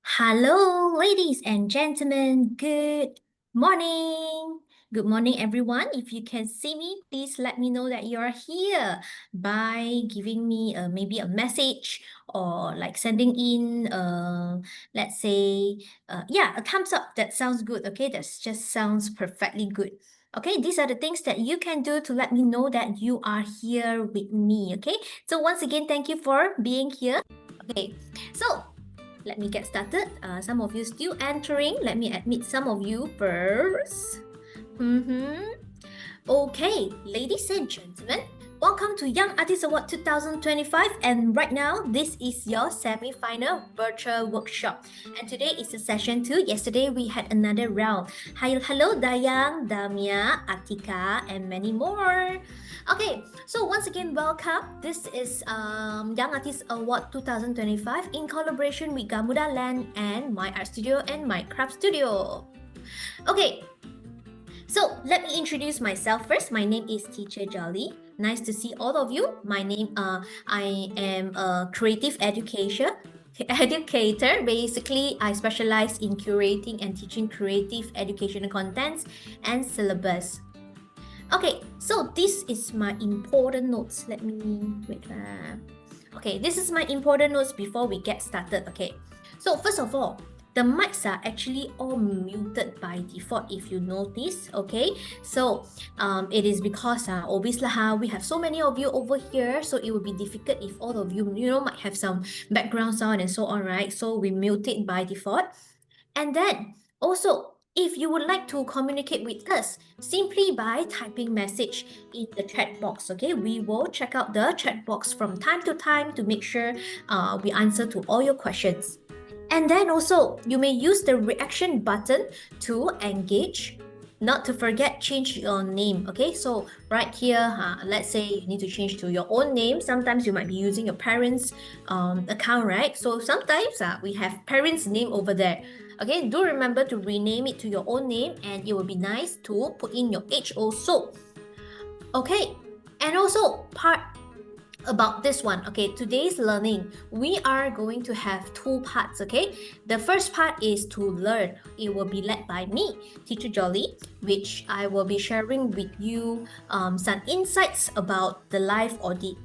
Hello, ladies and gentlemen. Good morning. Good morning, everyone. If you can see me, please let me know that you're here by giving me maybe a message or like sending in, let's say, a thumbs up. That sounds good. Okay, that just sounds perfectly good. Okay, these are the things that you can do to let me know that you are here with me. Okay, so once again, thank you for being here. Okay, so let me get started. Some of you still entering. Let me admit some of you first. Okay, ladies and gentlemen, welcome to Young Artist Award 2025. And right now, this is your semi-final virtual workshop. And today is the session 2. Yesterday, we had another round. Hello, Dayang, Damia, Atika, and many more. Okay, so once again, welcome. This is Young Artist Award 2025 in collaboration with Gamuda Land and My Art Studio and My Craft Studio. Okay, so let me introduce myself first. My name is Teacher Jolly. Nice to see all of you. I am a creative educator. Basically, I specialize in curating and teaching creative educational contents and syllabus. Okay, so this is my important notes. Let me wait. Okay, this is my important notes before we get started. Okay, so first of all, the mics are actually all muted by default if you notice. Okay, so it is because obviously we have so many of you over here, so it will be difficult if all of you might have some background sound and so on, right? So we mute it by default. And then also, if you would like to communicate with us, simply by typing message in the chat box, okay? We will check out the chat box from time to time to make sure we answer to all your questions. And then also, you may use the reaction button to engage. Not to forget, change your name, okay? So right here, let's say you need to change to your own name. Sometimes you might be using your parents' account, right? So sometimes we have parents' name over there. Okay, do remember to rename it to your own name, and it will be nice to put in your age also. Okay, and also part about this one. Okay, today's learning, we are going to have two parts. Okay, the first part is to learn. It will be led by me, Teacher Jolly, which I will be sharing with you some insights about the live audit.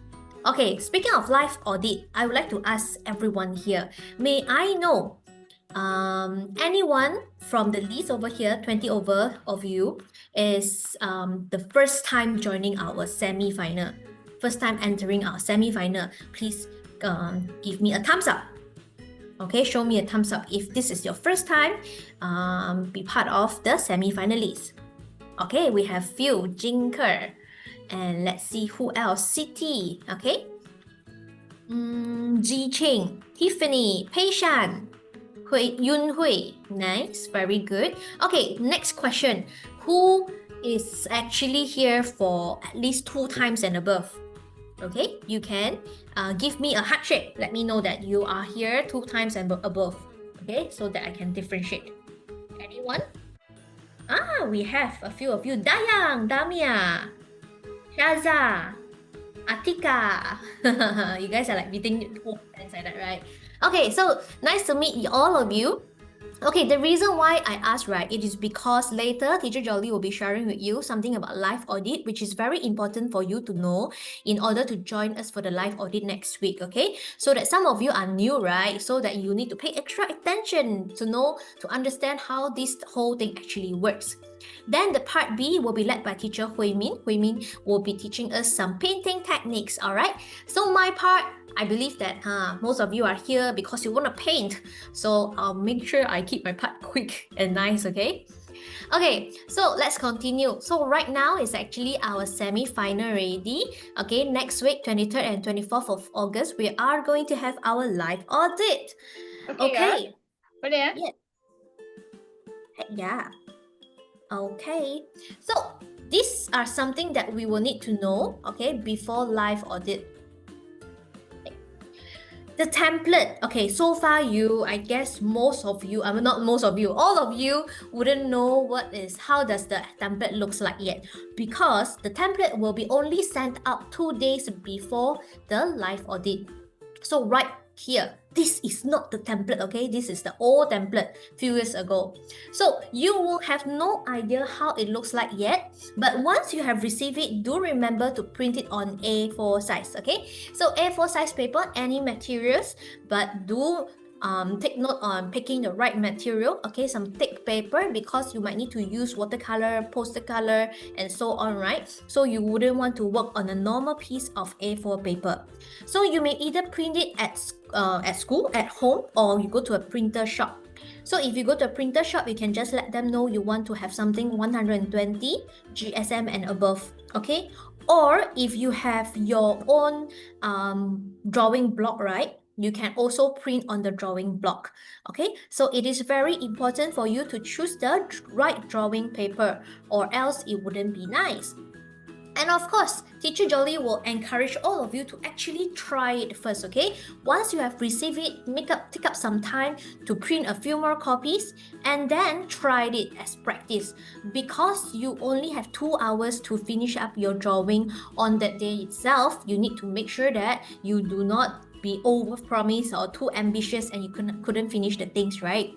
Okay, speaking of live audit, I would like to ask everyone here, may I know anyone from the list over here, 20 over of you, is the first time joining our semi-final, first time entering our semi-final, please give me a thumbs up. Okay, show me a thumbs up if this is your first time be part of the semi-finalists. Okay, we have few, Jinker, and let's see who else, City, okay, Ji Ching, Tiffany, Pei Shan, Yun Hui, nice, very good. Okay, next question. Who is actually here for at least 2 times and above? Okay, you can give me a heart shape. Let me know that you are here 2 times and above. Okay, so that I can differentiate. Anyone? We have a few of you. Dayang, Damia, Shaza, Atika. You guys are like beating two hands like that, right? Okay, so nice to meet all of you. Okay, the reason why I asked, right, it is because later Teacher Jolly will be sharing with you something about live audit, which is very important for you to know in order to join us for the live audit next week, okay? So that some of you are new, right? So that you need to pay extra attention to understand how this whole thing actually works. Then the part B will be led by teacher Hui Min. Hui Min will be teaching us some painting techniques, all right? So my part, I believe that most of you are here because you want to paint. So I'll make sure I keep my part quick and nice, okay? Okay, so let's continue. So right now is actually our semi-final ready. Okay, next week, 23rd and 24th of August, we are going to have our live audit. Okay. Boleh ya? Yeah. Okay. So these are something that we will need to know, okay, before live audit. The template, okay, so far I guess most of you, not most of you, all of you wouldn't know how does the template looks like yet, because the template will be only sent out 2 days before the live audit. So right here. This is not the template, okay? This is the old template few years ago. So you will have no idea how it looks like yet, but once you have received it, do remember to print it on A4 size, okay? So A4 size paper, any materials, but do take note on picking the right material, okay? Some thick paper, because you might need to use watercolor, poster color, and so on, right? So you wouldn't want to work on a normal piece of A4 paper. So you may either print it at school, at home, or you go to a printer shop. So if you go to a printer shop, you can just let them know you want to have something 120 GSM and above, okay? Or if you have your own drawing block, right? You can also print on the drawing block, okay? So it is very important for you to choose the right drawing paper, or else it wouldn't be nice. And of course, Teacher Jolie will encourage all of you to actually try it first, okay? Once you have received it, take up some time to print a few more copies and then try it as practice. Because you only have 2 hours to finish up your drawing on that day itself, you need to make sure that you do not be over-promised or too ambitious and you couldn't finish the things, right?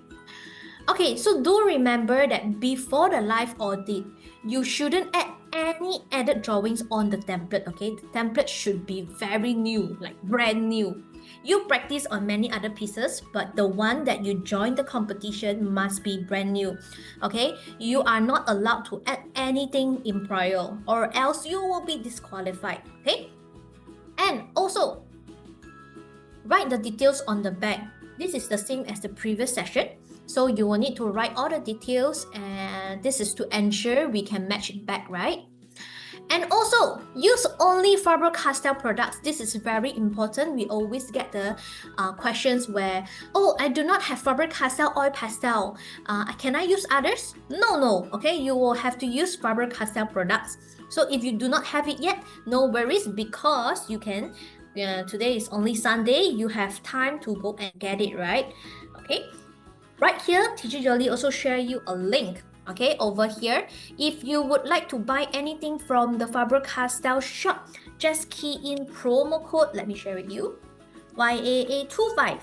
Okay, so do remember that before the live audit, you shouldn't add any added drawings on the template, okay? The template should be very new, like brand new. You practice on many other pieces, but the one that you join the competition must be brand new, okay? You are not allowed to add anything in prior, or else you will be disqualified, okay? And also, write the details on the back. This is the same as the previous session. So you will need to write all the details, and this is to ensure we can match it back, right? And also, use only Faber-Castell products. This is very important. We always get the questions where, oh, I do not have Faber-Castell oil pastel. Can I use others? No, okay? You will have to use Faber-Castell products. So if you do not have it yet, no worries, because you can, today is only Sunday, you have time to go and get it, right? Okay. Right here, Teacher Jolie also share you a link, okay, over here. If you would like to buy anything from the Faber-Castell shop, just key in promo code, let me share with you, YAA25.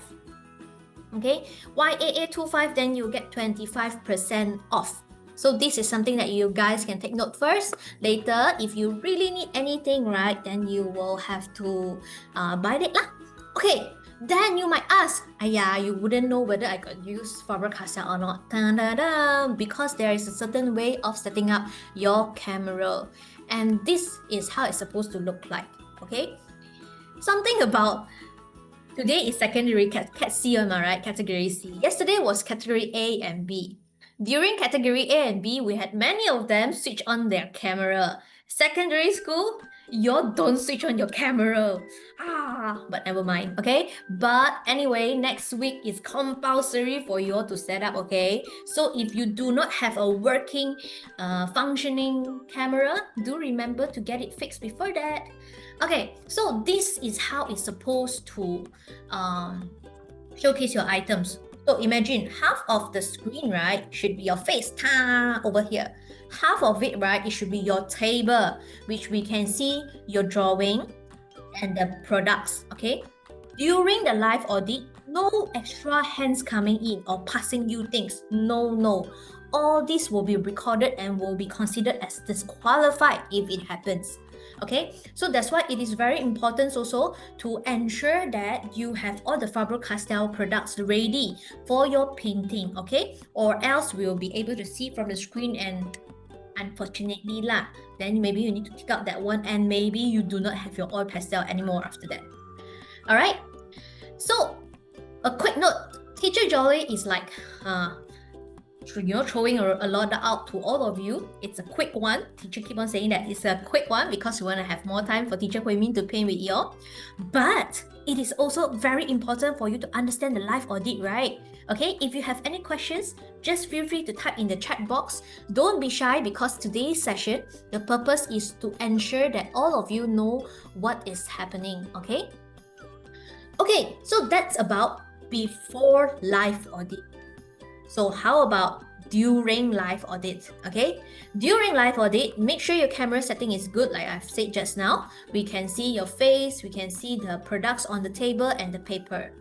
Okay, YAA25, then you get 25% off. So this is something that you guys can take note first. Later, if you really need anything, right, then you will have to buy it lah. Okay. Then you might ask, you wouldn't know whether I could use Faber-Castell or not. Ta-da-da! Because there is a certain way of setting up your camera. And this is how it's supposed to look like, okay? Something about, today is secondary Cat C, am I right? Category C. Yesterday was category A and B. During category A and B, we had many of them switch on their camera. Secondary school, you don't switch on your camera. But never mind, okay? But anyway, next week is compulsory for you all to set up, okay? So if you do not have a working, functioning camera, do remember to get it fixed before that. Okay, so this is how it's supposed to showcase your items. So imagine half of the screen, right, should be your face, over here. Half of it, right, it should be your table, which we can see your drawing and the products, okay? During the live audit, no extra hands coming in or passing you things. No. All this will be recorded and will be considered as disqualified if it happens. Okay, so that's why it is very important also to ensure that you have all the Faber-Castell products ready for your painting, okay? Or else we will be able to see from the screen, and unfortunately then maybe you need to take out that one, and maybe you do not have your oil pastel anymore after that. All right, so a quick note, Teacher Jolie is like throwing a lot out to all of you. It's a quick one. Teacher keep on saying that it's a quick one because we want to have more time for Teacher Hui Min to paint with you. But it is also very important for you to understand the live audit, right? Okay, if you have any questions, just feel free to type in the chat box. Don't be shy, because today's session, the purpose is to ensure that all of you know what is happening, okay? Okay, so that's about before live audit. So how about during live audit, okay? During live audit, make sure your camera setting is good, like I've said just now. We can see your face, we can see the products on the table and the paper.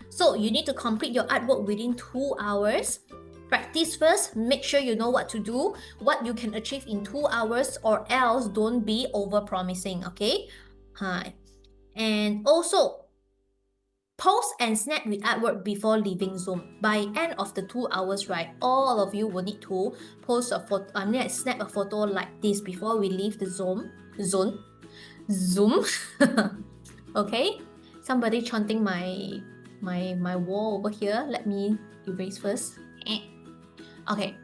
So you need to complete your artwork within 2 hours. Practice first, make sure you know what to do, what you can achieve in 2 hours, or else don't be over-promising, okay? Hi. And also, post and snap with artwork before leaving Zoom. By end of the 2 hours, right, all of you will need to post a photo, snap a photo like this before we leave the Zoom. Okay? Somebody chanting my wall over here. Let me erase first. Okay.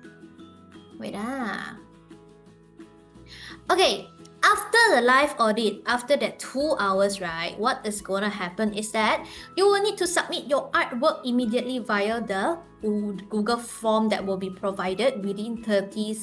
Wait. Okay. After the live audit, after that 2 hours, right, what is gonna happen is that you will need to submit your artwork immediately via the Google form that will be provided within 30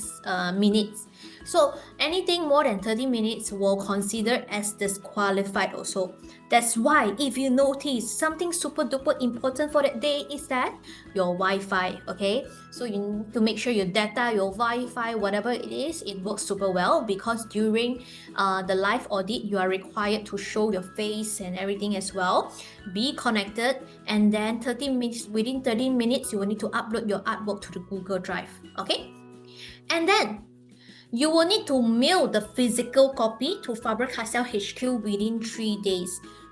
minutes. So anything more than 30 minutes will consider as disqualified also. That's why if you notice something super duper important for that day is that your Wi-Fi, okay? So you need to make sure your data, your Wi-Fi, whatever it is, it works super well, because during the live audit, you are required to show your face and everything as well. Be connected, and then within 30 minutes, you will need to upload your artwork to the Google Drive, okay? And then you will need to mail the physical copy to Faber-Castell HQ within 3 days.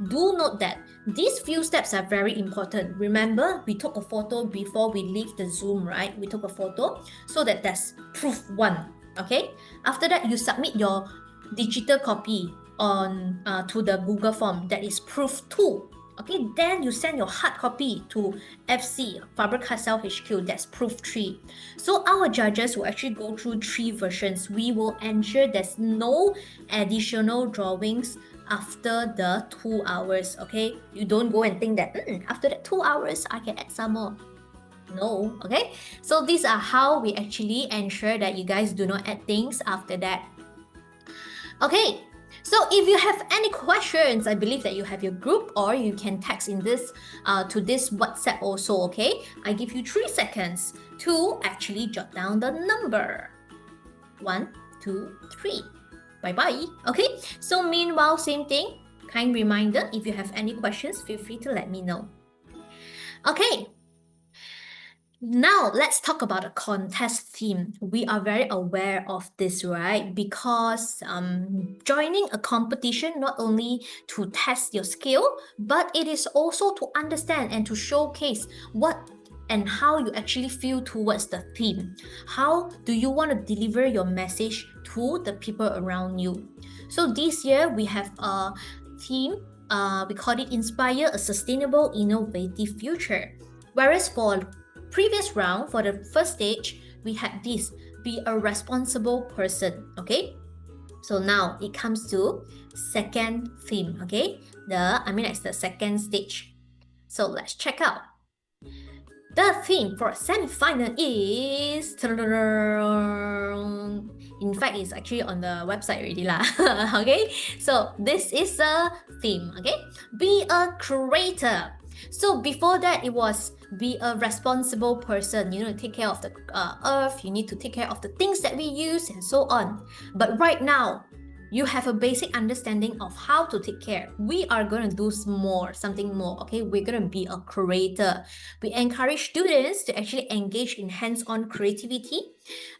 Do note that these few steps are very important. Remember, we took a photo before we leave the Zoom, right? We took a photo, so that's proof 1, okay? After that, you submit your digital copy on to the Google form, that is proof 2. Okay, then you send your hard copy to FC, Faber-Castell HQ, that's proof 3. So our judges will actually go through 3 versions. We will ensure there's no additional drawings after the 2 hours, okay? You don't go and think that, after that 2 hours, I can add some more. No, okay? So these are how we actually ensure that you guys do not add things after that. Okay. So if you have any questions, I believe that you have your group, or you can text in this to this WhatsApp also, okay? I give you 3 seconds to actually jot down the number. 1, 2, 3. Bye-bye. Okay? So meanwhile, same thing. Kind reminder, if you have any questions, feel free to let me know. Okay. Now, let's talk about a contest theme. We are very aware of this, right? Because joining a competition not only to test your skill, but it is also to understand and to showcase what and how you actually feel towards the theme. How do you want to deliver your message to the people around you? So this year, we have a theme, we call it Inspire a Sustainable Innovative Future. Whereas for previous round, for the first stage, we had this, be a responsible person, okay? So now it comes to second theme, okay? It's the second stage. So let's check out. The theme for semi-final is... In fact, it's actually on the website already lah. Okay? So this is the theme, okay? Be a creator. So before that, it was be a responsible person. You know, take care of the earth, you need to take care of the things that we use and so on. But right now, you have a basic understanding of how to take care. We are going to do something more, okay? We're going to be a creator. We encourage students to actually engage in hands-on creativity,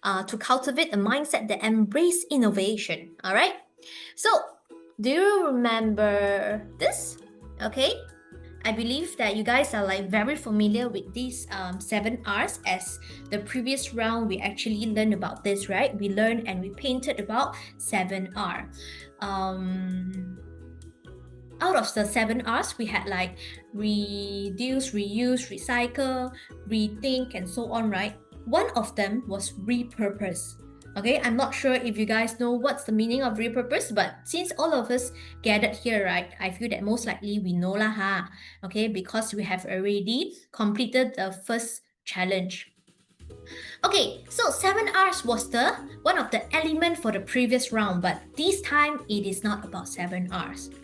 to cultivate a mindset that embrace innovation, all right? So, do you remember this? Okay? I believe that you guys are like very familiar with these 7 R's, as the previous round we actually learned about this, right? We learned and we painted about 7R. Out of the 7 R's, we had like reduce, reuse, recycle, rethink, and so on, right? One of them was repurpose. Okay, I'm not sure if you guys know what's the meaning of repurpose, but since all of us gathered here, right, I feel that most likely we know lah ha. Okay, because we have already completed the first challenge. Okay, so 7Rs was one of the element for the previous round, but this time it is not about 7Rs.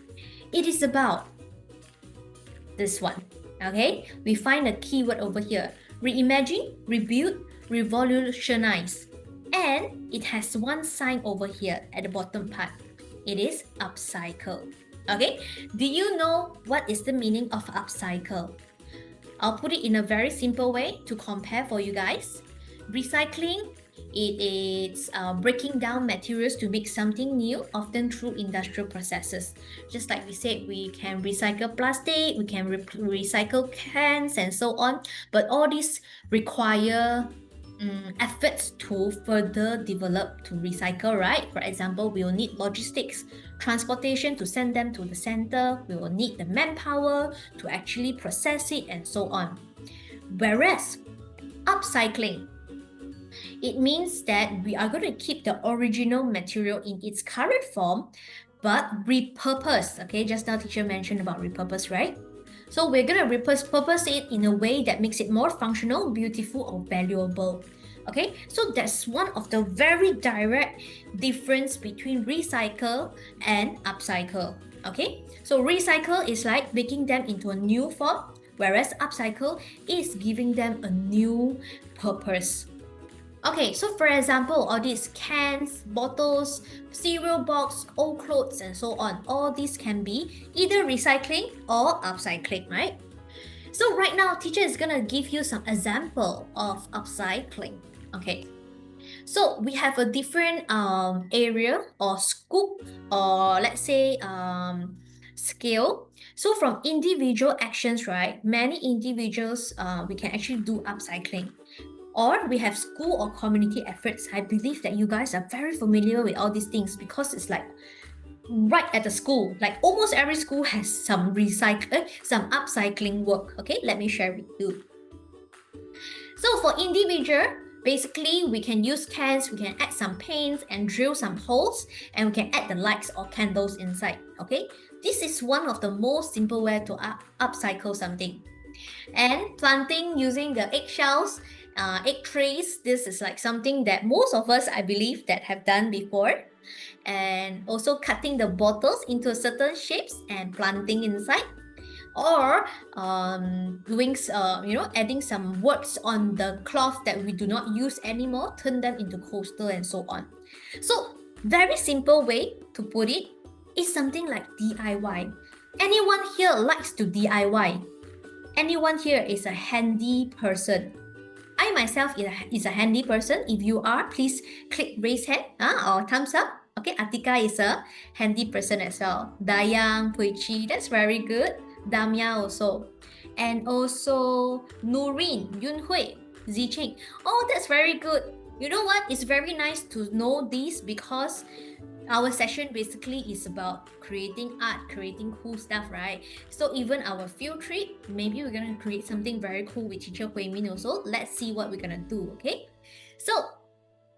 It is about this one. Okay, we find a keyword over here: reimagine, rebuild, revolutionize. And it has one sign over here at the bottom part. It is upcycle. Okay, do you know what is the meaning of upcycle? I'll put it in a very simple way to compare for you guys. Recycling, it is breaking down materials to make something new, often through industrial processes. Just like we said, we can recycle plastic, we can recycle cans and so on, but all these require efforts to further develop to recycle, right? For example, we will need logistics, transportation to send them to the center, we will need the manpower to actually process it and so on. Whereas upcycling, it means that we are going to keep the original material in its current form, but repurpose. Okay, just now teacher mentioned about repurpose, right? So we're going to repurpose it in a way that makes it more functional, beautiful, or valuable. Okay, so that's one of the very direct difference between recycle and upcycle. Okay, so recycle is like making them into a new form, whereas upcycle is giving them a new purpose. Okay, so for example, all these cans, bottles, cereal box, old clothes, and so on, all these can be either recycling or upcycling, right? So right now, teacher is gonna give you some example of upcycling. Okay, so we have a different area or scope, or let's say scale. So from individual actions, right, many individuals we can actually do upcycling. Or we have school or community efforts. I believe that you guys are very familiar with all these things because it's like right at the school. Like almost every school has some upcycling work. Okay, let me share with you. So for individual, basically we can use cans, we can add some paints and drill some holes, and we can add the lights or candles inside. Okay, this is one of the most simple way to upcycle something. And planting using the eggshells, egg trays, this is like something that most of us, I believe, that have done before. And also cutting the bottles into certain shapes and planting inside. Or doing, adding some words on the cloth that we do not use anymore, turn them into coaster and so on. So very simple way to put it is something like DIY. Anyone here likes to DIY? Anyone here is a handy person? I myself is a handy person. If you are, please click raise hand or thumbs up. Okay, Atika is a handy person as well. Dayang, Puichi, that's very good. Damia also. And also Nurin, Yunhui, Zicheng. Oh, that's very good. You know what? It's very nice to know this because our session basically is about creating art, creating cool stuff, right? So even our field trip, maybe we're gonna create something very cool with teacher Hui Min also. Let's see what we're gonna do, okay? So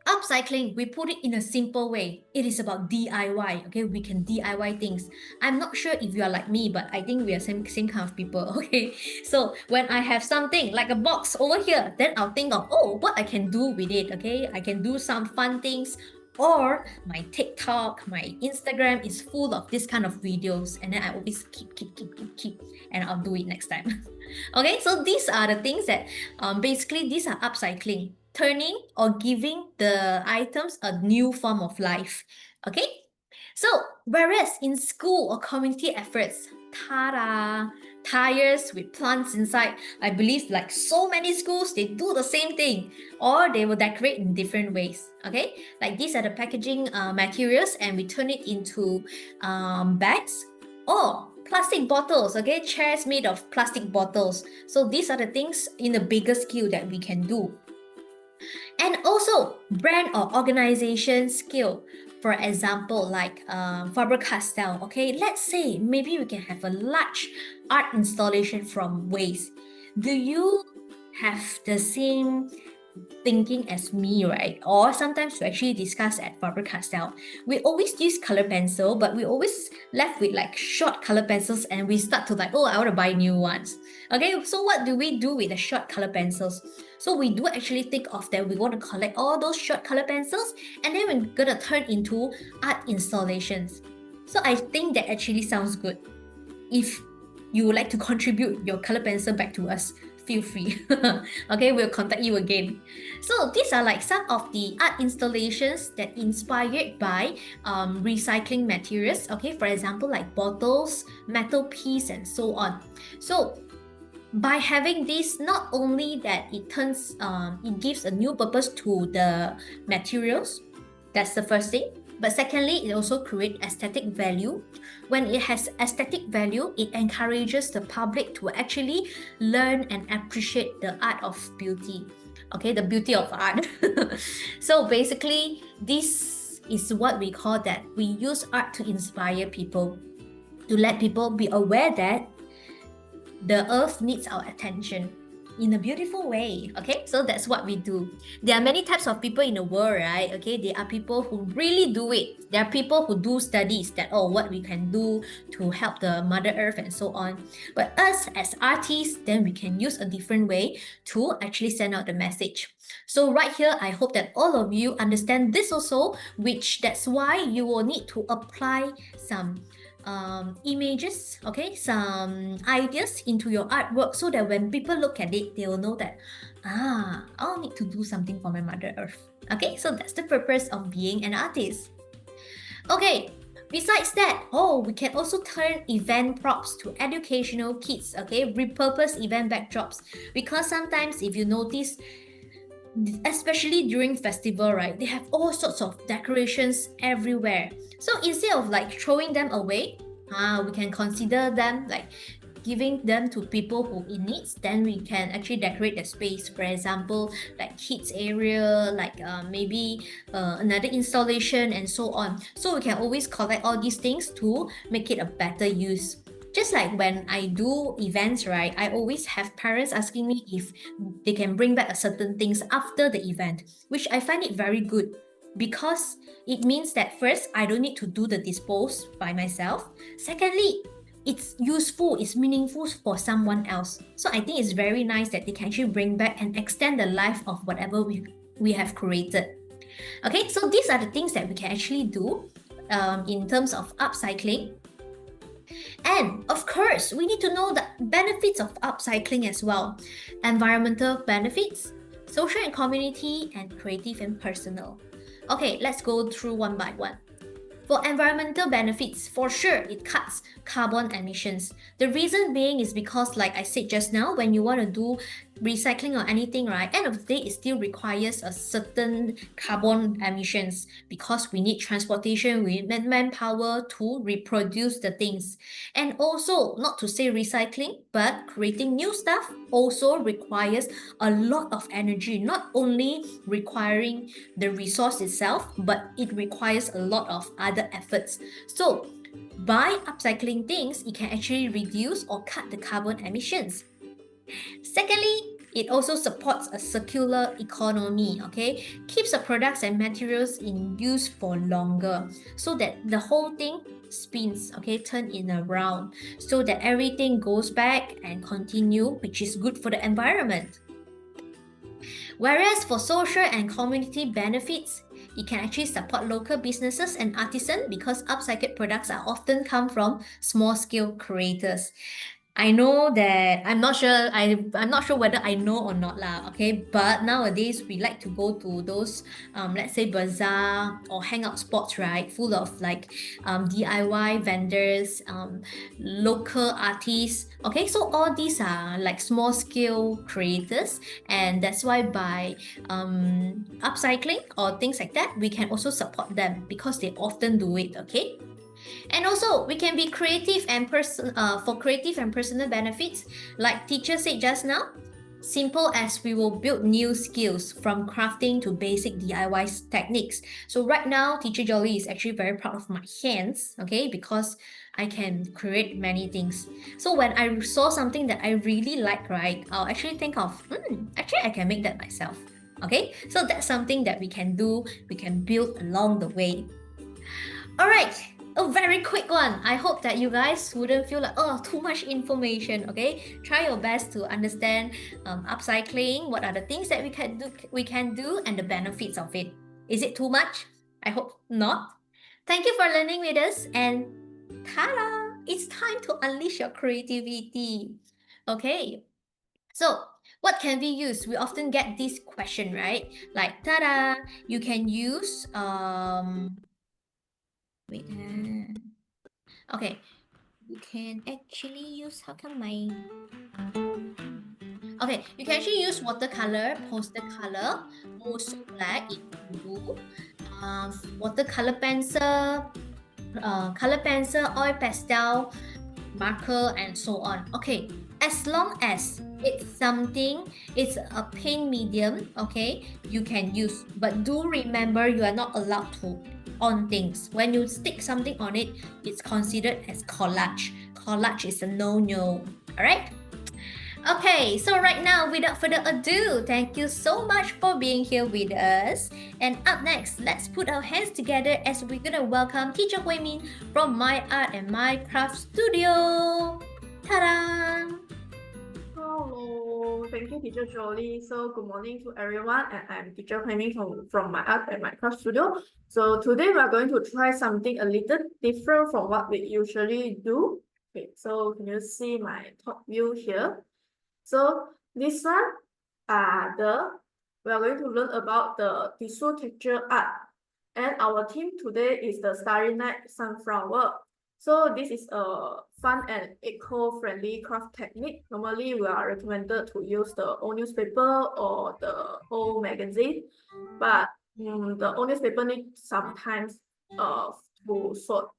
upcycling, we put it in a simple way. It is about DIY, okay? We can DIY things. I'm not sure if you are like me, but I think we are same kind of people, okay? So when I have something like a box over here, then I'll think of, oh, what I can do with it, okay? I can do some fun things. Or my TikTok, my Instagram is full of this kind of videos, and then I always keep, and I'll do it next time. Okay, so these are the things that basically these are upcycling, turning or giving the items a new form of life. Okay, so whereas in school or community efforts, ta-da, tires with plants inside. I believe like so many schools, they do the same thing, or they will decorate in different ways. Okay, like these are the packaging materials, and we turn it into bags or plastic bottles. Okay, chairs made of plastic bottles. So these are the things in a bigger scale that we can do. And also brand or organization scale. For example, like Faber-Castell, okay, let's say maybe we can have a large art installation from waste. Do you have the same thinking as me, right? Or sometimes we actually discuss at Faber-Castell. We always use color pencil, but we always left with like short color pencils, and we start to like, oh, I want to buy new ones. Okay, so what do we do with the short color pencils? So we do actually think of that we want to collect all those short color pencils, and then we're gonna turn into art installations. So I think that actually sounds good. If you would like to contribute your color pencil back to us, feel free. Okay, we'll contact you again. So these are like some of the art installations that inspired by recycling materials. Okay, for example, like bottles, metal piece, and so on. So by having this, not only that it gives a new purpose to the materials, that's the first thing, but secondly, it also creates aesthetic value. When it has aesthetic value, it encourages the public to actually learn and appreciate the art of beauty. Okay, the beauty of art. So basically, this is what we call that we use art to inspire people, to let people be aware that the earth needs our attention in a beautiful way. Okay, so that's what we do. There are many types of people in the world, right? Okay, there are people who really do it. There are people who do studies that, oh, what we can do to help the Mother Earth and so on. But us as artists, then we can use a different way to actually send out the message. So right here, I hope that all of you understand this also, which that's why you will need to apply some images, okay, some ideas into your artwork, so that when people look at it, they will know that, I'll need to do something for my Mother Earth. Okay, so that's the purpose of being an artist. Okay, besides that, we can also turn event props to educational kits, okay, repurpose event backdrops, because sometimes if you notice, especially during festival, right, they have all sorts of decorations everywhere. So instead of like throwing them away, we can consider them like giving them to people who in needs. Then we can actually decorate the space, for example, like kids area, like maybe another installation and so on. So we can always collect all these things to make it a better use. Just like when I do events, right, I always have parents asking me if they can bring back a certain things after the event, which I find it very good, because it means that first, I don't need to do the dispose by myself. Secondly, it's useful, it's meaningful for someone else. So I think it's very nice that they can actually bring back and extend the life of whatever we have created. Okay, so these are the things that we can actually do in terms of upcycling. And of course, we need to know the benefits of upcycling as well. Environmental benefits, social and community, and creative and personal. Okay, let's go through one by one. For environmental benefits, for sure, it cuts carbon emissions. The reason being is because, like I said just now, when you want to do recycling or anything, right, end of the day, it still requires a certain carbon emissions, because we need transportation, we need manpower to reproduce the things. And also, not to say recycling, but creating new stuff also requires a lot of energy, not only requiring the resource itself, but it requires a lot of other efforts. So by upcycling things, it can actually reduce or cut the carbon emissions. Secondly, it also supports a circular economy, okay? Keeps the products and materials in use for longer, so that the whole thing spins, okay, turn in around, so that everything goes back and continue, which is good for the environment. Whereas for social and community benefits, it can actually support local businesses and artisans, because upcycled products are often come from small-scale creators. I know that I'm not sure whether I know or not lah, okay? But nowadays we like to go to those let's say bazaar or hangout spots, right? Full of like DIY vendors, local artists. Okay, so all these are like small scale creators, and that's why by upcycling or things like that, we can also support them, because they often do it, okay? And also, we can be creative and for creative and personal benefits, like teacher said just now. Simple as we will build new skills from crafting to basic DIY techniques. So right now, Teacher Jolly is actually very proud of my hands, okay, because I can create many things. So when I saw something that I really like, right, I'll actually think of, actually I can make that myself. Okay, so that's something that we can do, we can build along the way. All right, a very quick one. I hope that you guys wouldn't feel like, oh, too much information, okay? Try your best to understand upcycling, what are the things that we can do, and the benefits of it. Is it too much? I hope not. Thank you for learning with us, and ta-da! It's time to unleash your creativity. Okay, so What can we use? We often get this question, right? Like, ta-da! You can use wait. Okay, you can actually use. How come my? Okay, you can actually use watercolor, poster color, also black if you do, watercolor pencil, color pencil, oil pastel, marker, and so on. Okay, as long as it's a paint medium, okay, you can use. But do remember you are not allowed to on things. When you stick something on it, it's considered as collage. Collage is a no-no. Alright? Okay, so right now, without further ado, thank you so much for being here with us. And up next, let's put our hands together as we're gonna welcome Teacher Hui Min from My Art and My Craft Studio. Ta-da! Hello, thank you, Teacher Jolie. So good morning to everyone, and I'm Teacher Hui Min from My Art and My Craft Studio. So today we are going to try something a little different from what we usually do. Okay, so can you see my top view here? So this one we are going to learn about the tissue texture art. And our theme today is the Starry Night Sunflower. So this is a fun and eco-friendly craft technique. Normally, we are recommended to use the old newspaper or the old magazine, but the old newspaper needs sometimes to sort.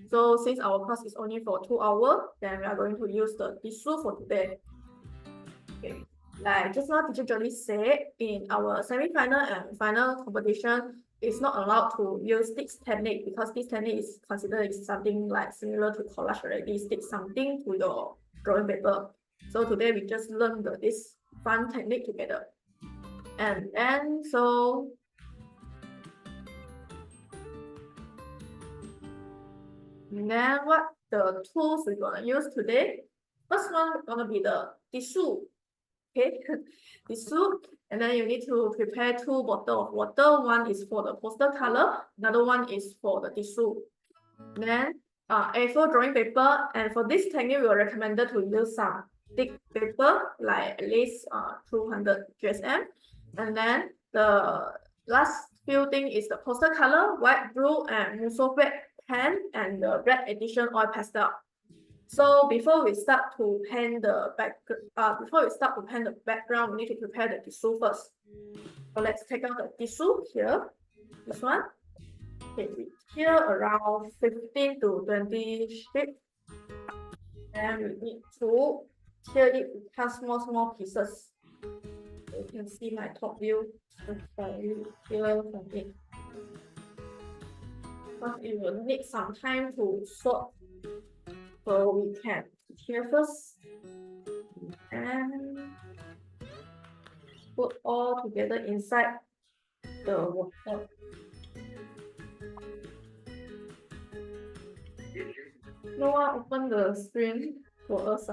So since our class is only for 2 hours, then we are going to use the tissue for today. Okay. Like just now, Teacher Jolie said, in our semi-final and final competition, it's not allowed to use this technique because this technique is considered something like similar to collage already. Stick something to your drawing paper. So today we just learned this fun technique together. And then what the tools we're gonna use today? First one gonna be the tissue. Okay, tissue, and then you need to prepare 2 bottles of water. One is for the poster color, another one is for the tissue. Then A4 drawing paper, and for this technique, we are recommended to use some thick paper, like at least 200 GSM. And then the last few things is the poster color, white, blue, and Muso red pen, and the red edition oil pastel. So before we start to paint the background, we need to prepare the tissue first. So let's take out the tissue here. This one. Okay, here around 15 to 20 strips. And we need to tear it into small pieces. You can see my top view. Very clear from it. But it will need some time to sort. So we can tear first and put all together inside the water. No one open the screen for us.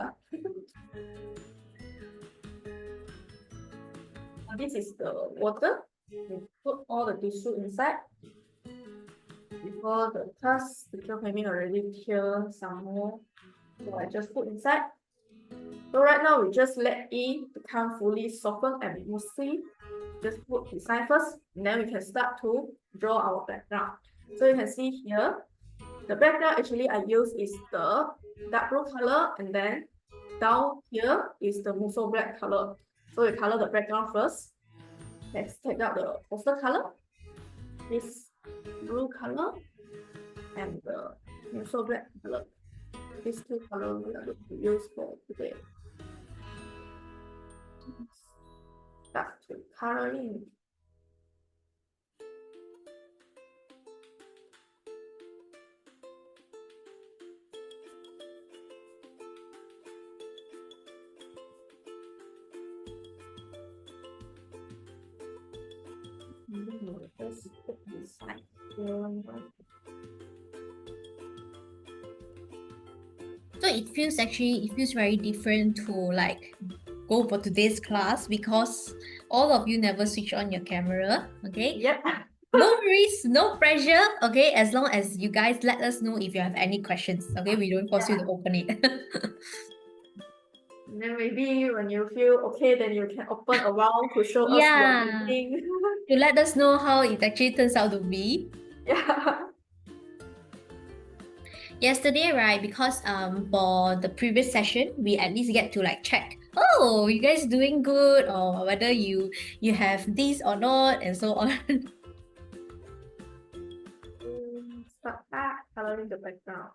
This is the water. We put all the tissue inside. Before the class, Teacher Hui Min already tear some more. So I just put inside. So right now we just let it become fully softened and mostly just put beside first, and then we can start to draw our background. So you can see here, the background actually I use is the dark blue color, and then down here is the Muso black color. So we color the background first. Let's take out the poster color, this blue color, and the Muso black color. These 2 colors we are going to use for today. Start to coloring. Let's put this side. So it feels very different to like go for today's class because all of you never switch on your camera. Okay. Yep. No worries, no pressure. Okay, as long as you guys let us know if you have any questions. Okay, we don't force you to open it. And then maybe when you feel okay, then you can open a while to show us your Yeah, painting. to let us know how it actually turns out to be. Yeah. Yesterday, right, because for the previous session, we at least get to like check, oh, you guys doing good, or whether you have this or not, and so on. Start back coloring the background.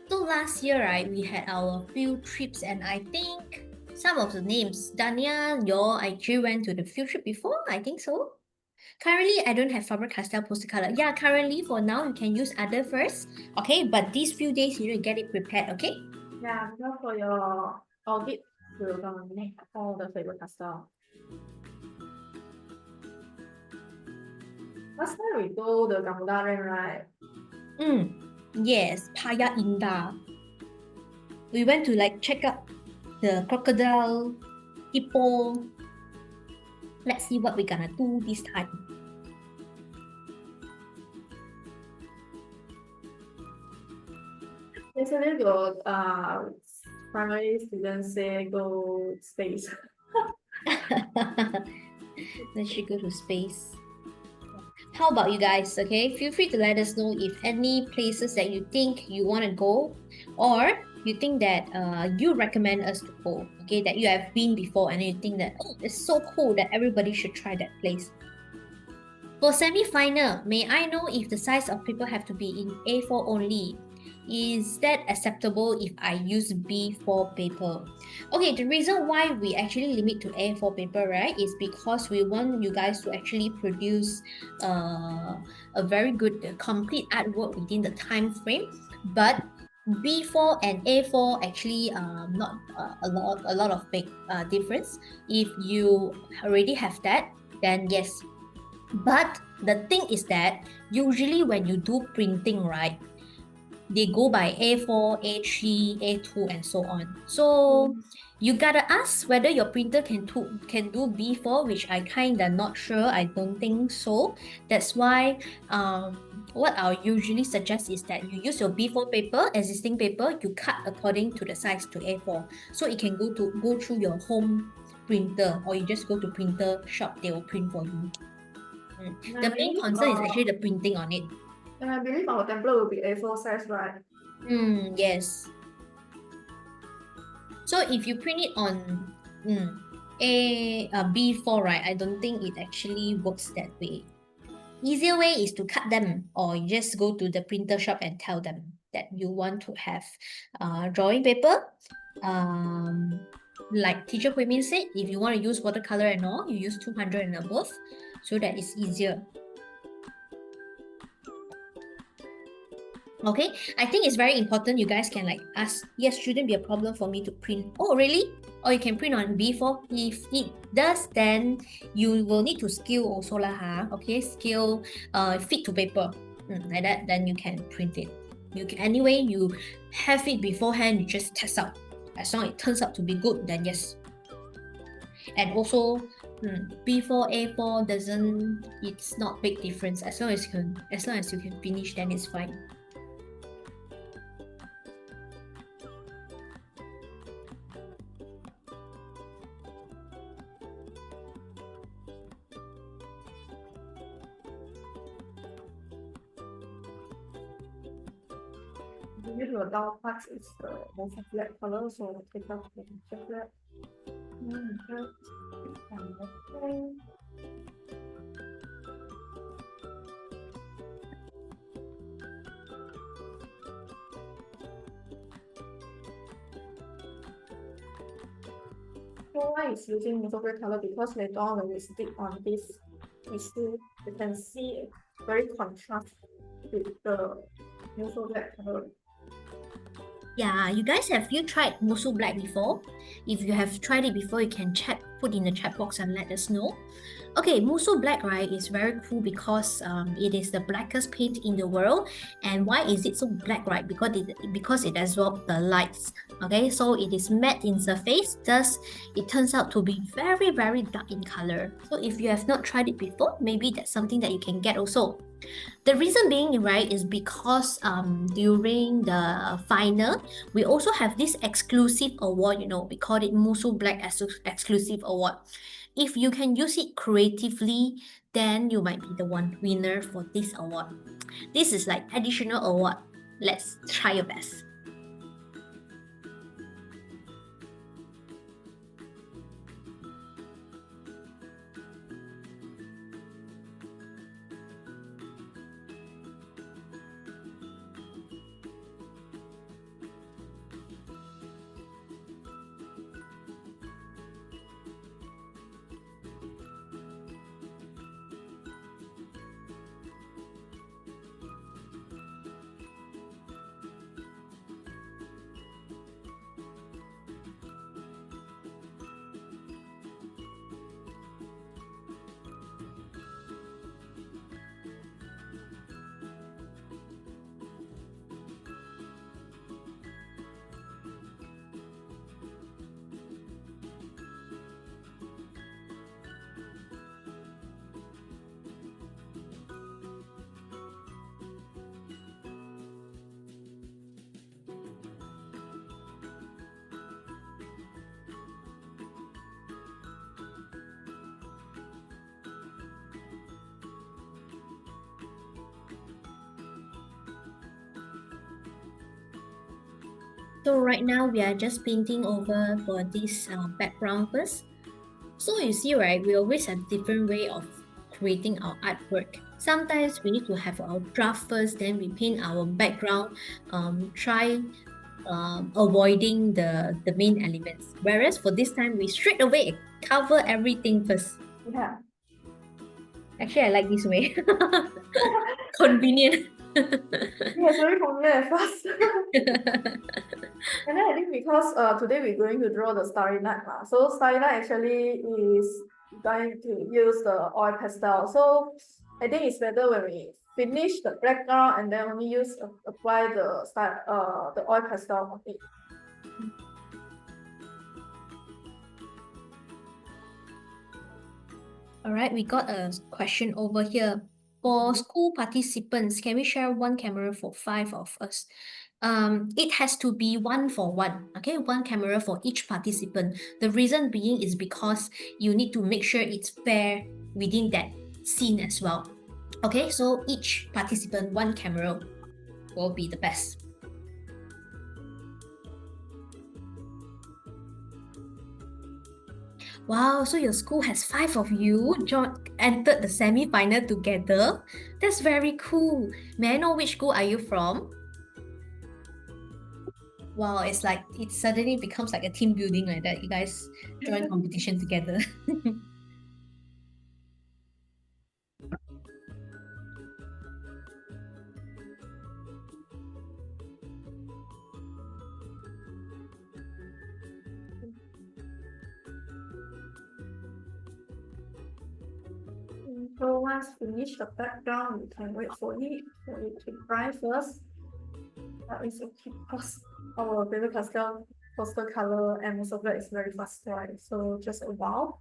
So last year, right, we had our field trips, and I think some of the names, Dania, you actually went to the field trip before, I think so. Currently, I don't have Faber-Castell poster color. Yeah, currently for now, you can use other first. Okay, but these few days, you need to get it prepared, okay? Yeah, because for your audit, we're gonna make all the Faber-Castell. Last time we go the Gamudaren, right? Yes, Paya Indah. We went to like check out the crocodile, hippo. Let's see what we're gonna do this time. Yesterday, your primary students say go space. Then she go to space. How about you guys, okay? Feel free to let us know if any places that you think you want to go, or you think that you recommend us to go, okay? That you have been before and you think that, oh, it's so cool that everybody should try that place. For semi-final, may I know if the size of paper have to be in A4 only? Is that acceptable if I use B4 paper? Okay, the reason why we actually limit to A4 paper, right, is because we want you guys to actually produce a very good complete artwork within the time frame. But B4 and A4 actually not a lot of big difference. If you already have that, then yes. But the thing is that usually when you do printing, right, they go by A4, A3, A2, and so on. So you gotta ask whether your printer can do B4, which I kinda not sure. I don't think so. That's why what I'll usually suggest is that you use your B4 paper, existing paper, you cut according to the size to A4. So it can go through your home printer, or you just go to printer shop, they will print for you. The main concern is actually the printing on it. And I believe our template will be A4 size, right? Yes. So if you print it on B4, right, I don't think it actually works that way. Easier way is to cut them, or you just go to the printer shop and tell them that you want to have drawing paper. Like teacher Hui Min said, if you want to use watercolor and all, you use 200 and above, so that it's easier. Okay, I think it's very important you guys can like ask, yes, shouldn't be a problem for me to print. Oh, really? Or you can print on B4. If it does, then you will need to scale also lah, okay, scale fit to paper. Like that, then you can print it. You can, anyway, you have it beforehand, you just test out. As long as it turns out to be good, then yes. And also, B4, A4 doesn't, it's not big difference. As long as you can finish, then it's fine. Maybe the dull part is the most black color, so take off the chocolate. Why is using motor color? Because later on when we stick on this, we can see very contrast with the Muso black color. Yeah, have you tried Musu Black before? If you have tried it before, you can put in the chat box and let us know. Okay, Musu Black, right, is very cool because it is the blackest paint in the world. And why is it so black, right? Because it absorbs the lights. Okay, so it is matte in surface, thus it turns out to be very, very dark in color. So if you have not tried it before, maybe that's something that you can get also. The reason being, right, is because during the final, we also have this exclusive award, we call it Musu Black Exclusive Award. If you can use it creatively, then you might be the one winner for this award. This is like additional award. Let's try your best. So right now we are just painting over for this background first. So you see, right, we always have different way of creating our artwork. Sometimes we need to have our draft first, then we paint our background, try avoiding the main elements. Whereas for this time, we straight away cover everything first. Yeah. Actually, I like this way. Convenient. Yes, very convenient at first. And then I think because today we're going to draw the Starry Night. So Starry Night actually is going to use the oil pastel. So I think it's better when we finish the background and then only apply the oil pastel on it. All right, we got a question over here. For school participants, can we share one camera for 5 of us? It has to be 1-for-1, okay? One camera for each participant. The reason being is because you need to make sure it's fair within that scene as well. Okay, so each participant, one camera will be the best. Wow, so your school has 5 of you entered the semi-final together. That's very cool. May I know which school are you from? Wow, it's like it suddenly becomes like a team building like that. You guys join competition together. So once finish the background, we can wait for it to dry first. That is okay because our Faber-Castell poster color and also black is very fast dry. So just a while.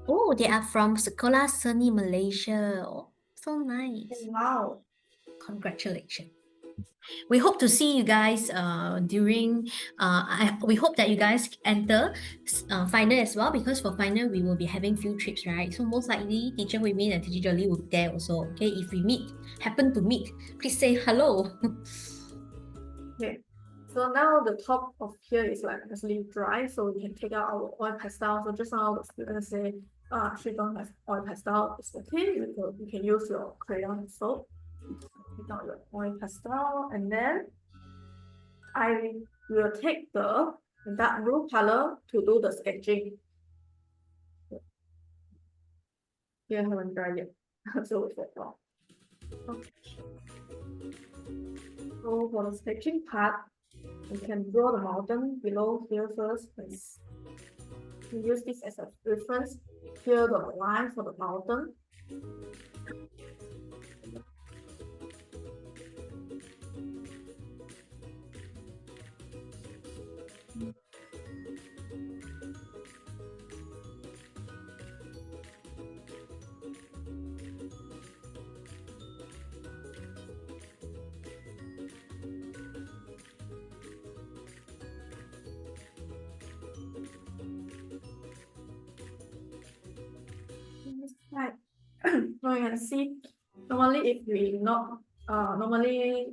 Oh, they are from Sekolah Seni Malaysia. Oh, so nice. Wow. Congratulations. We hope to see you guys during we hope that you guys enter final as well, because for final we will be having field trips, right? So most likely teacher Hui and teacher Jolie will be there also. Okay, if we happen to meet, please say hello. Okay. So now the top of here is like actually dry, so we can take out our oil pastel. So just now the student say, she don't have oil pastel, it's okay. You can use your crayon and soap. Take out your oil pastel, and then I will take the dark blue color to do the sketching. Here haven't dried yet. So okay. So for the sketching part, we can draw the mountain below here first. Let's use this as a reference. Here the line for the mountain. Right. So you can see, normally if we not normally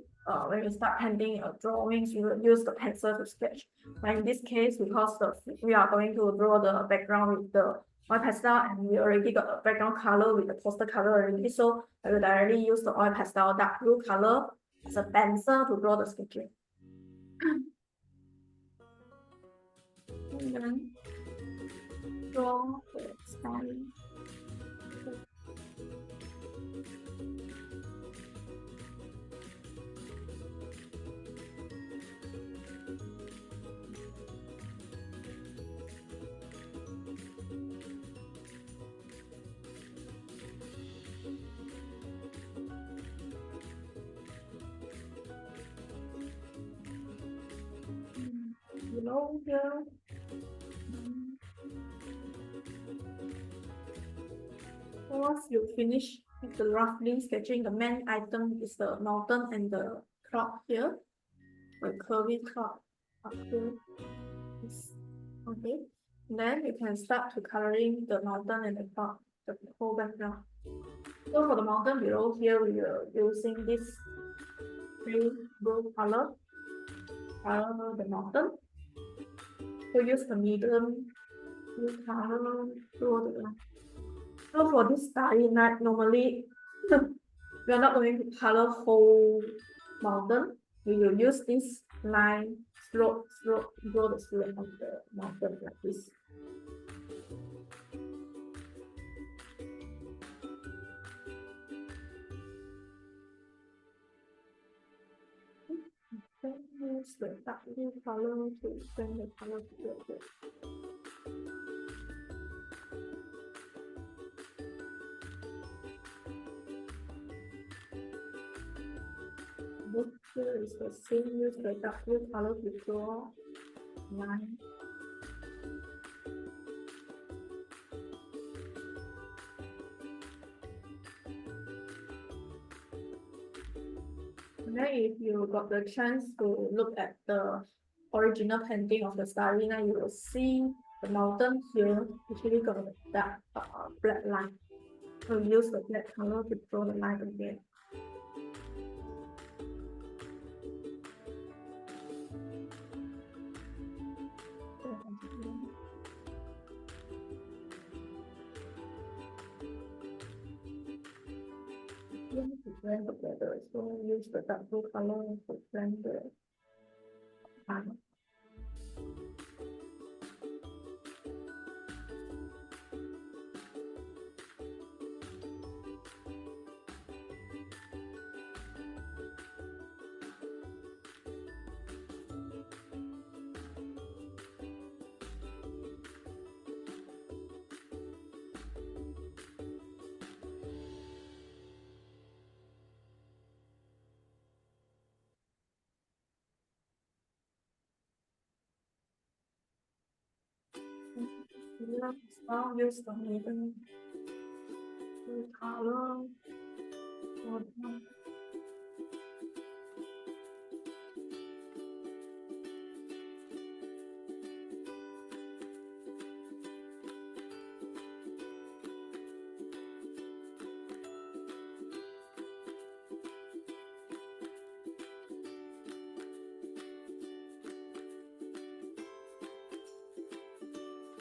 when you start painting drawings, you will use the pencil to sketch. But in this case, because we are going to draw the background with the oil pastel, and we already got a background color with the poster color already, so I will directly use the oil pastel dark blue color as a pencil to draw the sketching. And then draw the style. Below here. Once you finish with the roughly sketching, the main item is the mountain and the cloud here, the curvy cloud up here. Okay. Then you can start to coloring the mountain and the cloud, the whole background. So for the mountain below here, we are using this blue color the mountain. So use the medium blue color draw the line. So for this starry night, normally we are not going to color whole mountain. We will use this line stroke, draw the slope of the mountain like this. Then use the dark blue color to bring the color together. Here is the same, use the dark blue color to draw line. And then if you got the chance to look at the original painting of the Starry Night, you will see the mountain here actually got a dark black line. So use the black color to draw the line again. To blend together, so use the dark blue color to blend the line. Now use the medium blue color.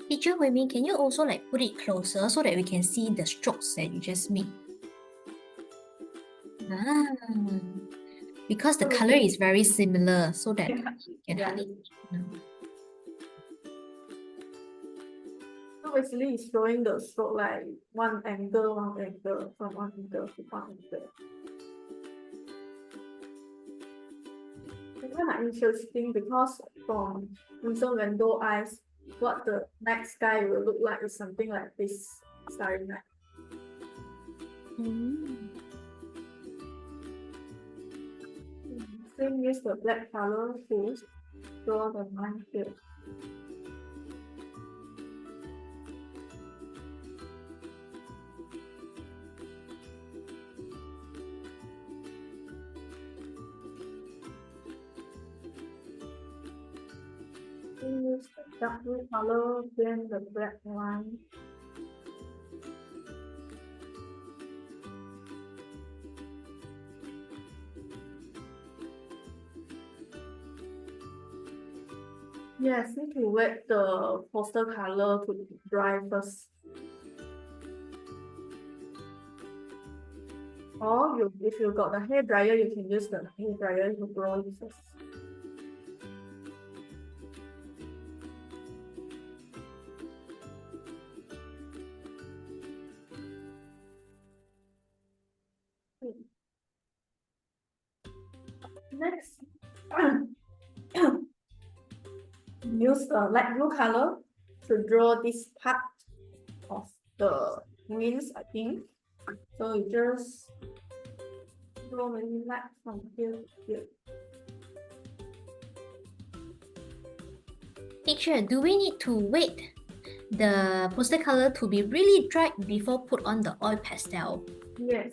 Teacher Hui Min, can you also like put it closer so that we can see the strokes that you just made? Because the color is very similar, so that you can hardly know. So basically it's showing the stroke like one angle, from one angle to one angle. It's kind of interesting because from user window eyes, what the night sky will look like is something like this starry night. Same use the black color to draw the line here. Use the dark blue color, blend the black line. Yes, need to wait the poster color to dry first. Or if you got the hair dryer, you can use the hair dryer to blow it first. Next, use the light blue color to draw this part of the wings, I think. So you just draw maybe light from here to here. Teacher, do we need to wait the poster color to be really dry before put on the oil pastel? Yes.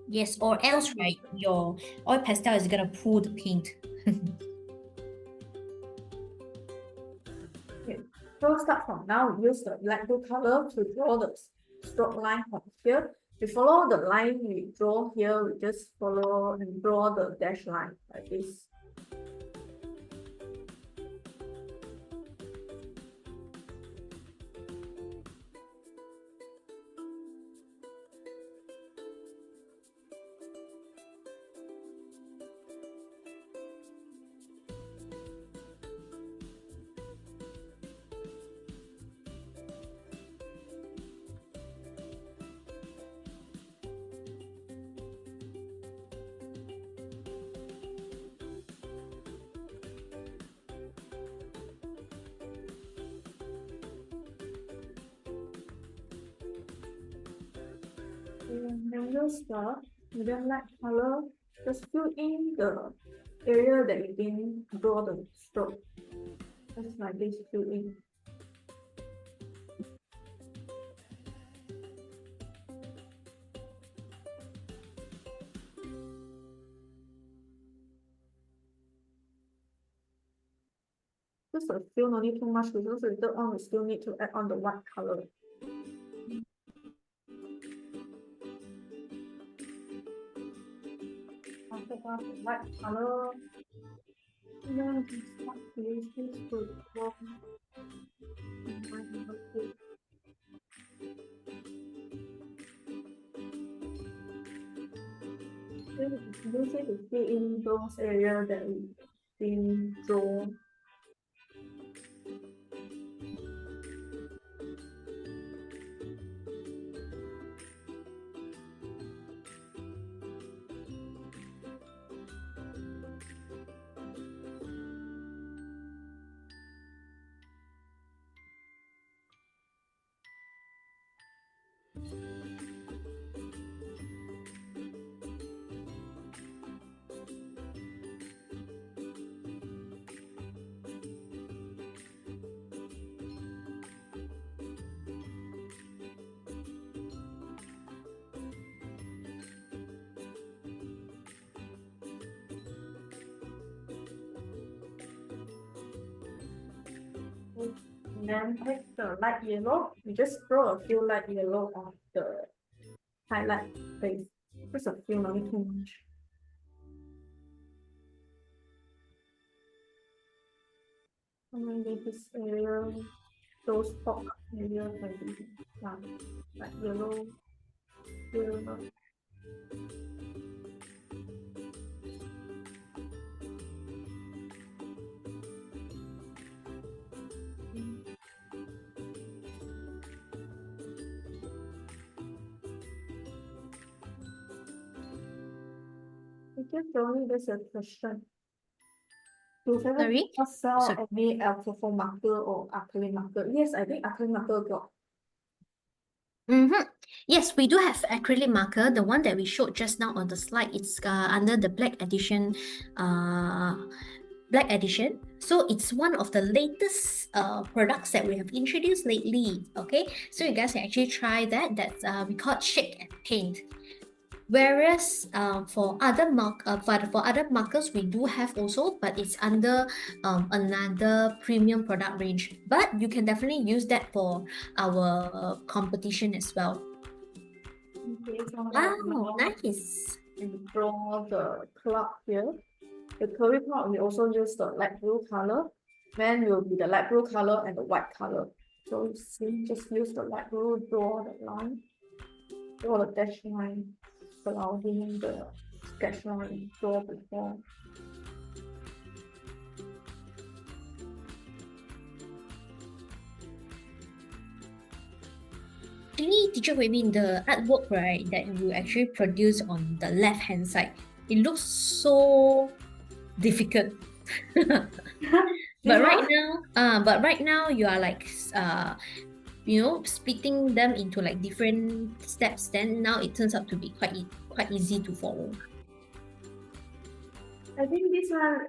Yes, or else, right, your oil pastel is gonna pull the paint. Okay. So start from now, use the light blue color to draw the stroke line from here. We follow the line we draw here, we just follow and draw the dash line like this. And then use the medium light color, just fill in the area that you didn't draw the stroke. Just like this, fill in. Just a few, no need too much, because later on we still need to add on the white color. After that, the white color. And then we start to use this to draw. Use it to fill in those areas that we didn't draw. And then take the light yellow, we just throw a few light yellow on the highlight face. Just a few, not too much. And then maybe this area, those spot area maybe like yellow, yellow. Just only there's a question. Do Sorry? Faber-Castell sell Sorry. any alcohol marker or acrylic marker? Yes, I think acrylic marker got. Yes, we do have acrylic marker. The one that we showed just now on the slide, it's under the black edition. So it's one of the latest products that we have introduced lately. Okay, so you guys can actually try that. That's we call it Shake and Paint. Whereas for other markers we do have also, but it's under another premium product range. But you can definitely use that for our competition as well. Okay, so Wow, now nice. we draw the cloud here. The curvy cloud, we also use the light blue color. Then will be the light blue color and the white color. So you see, just use the light blue, draw the line, draw the dash line, surrounding the sketch line, draw before. Actually, teacher Wei-Min, the artwork, right, that you actually produce on the left-hand side, it looks so difficult. But right now you are like splitting them into like different steps. Then now it turns out to be quite easy to follow. I think this one,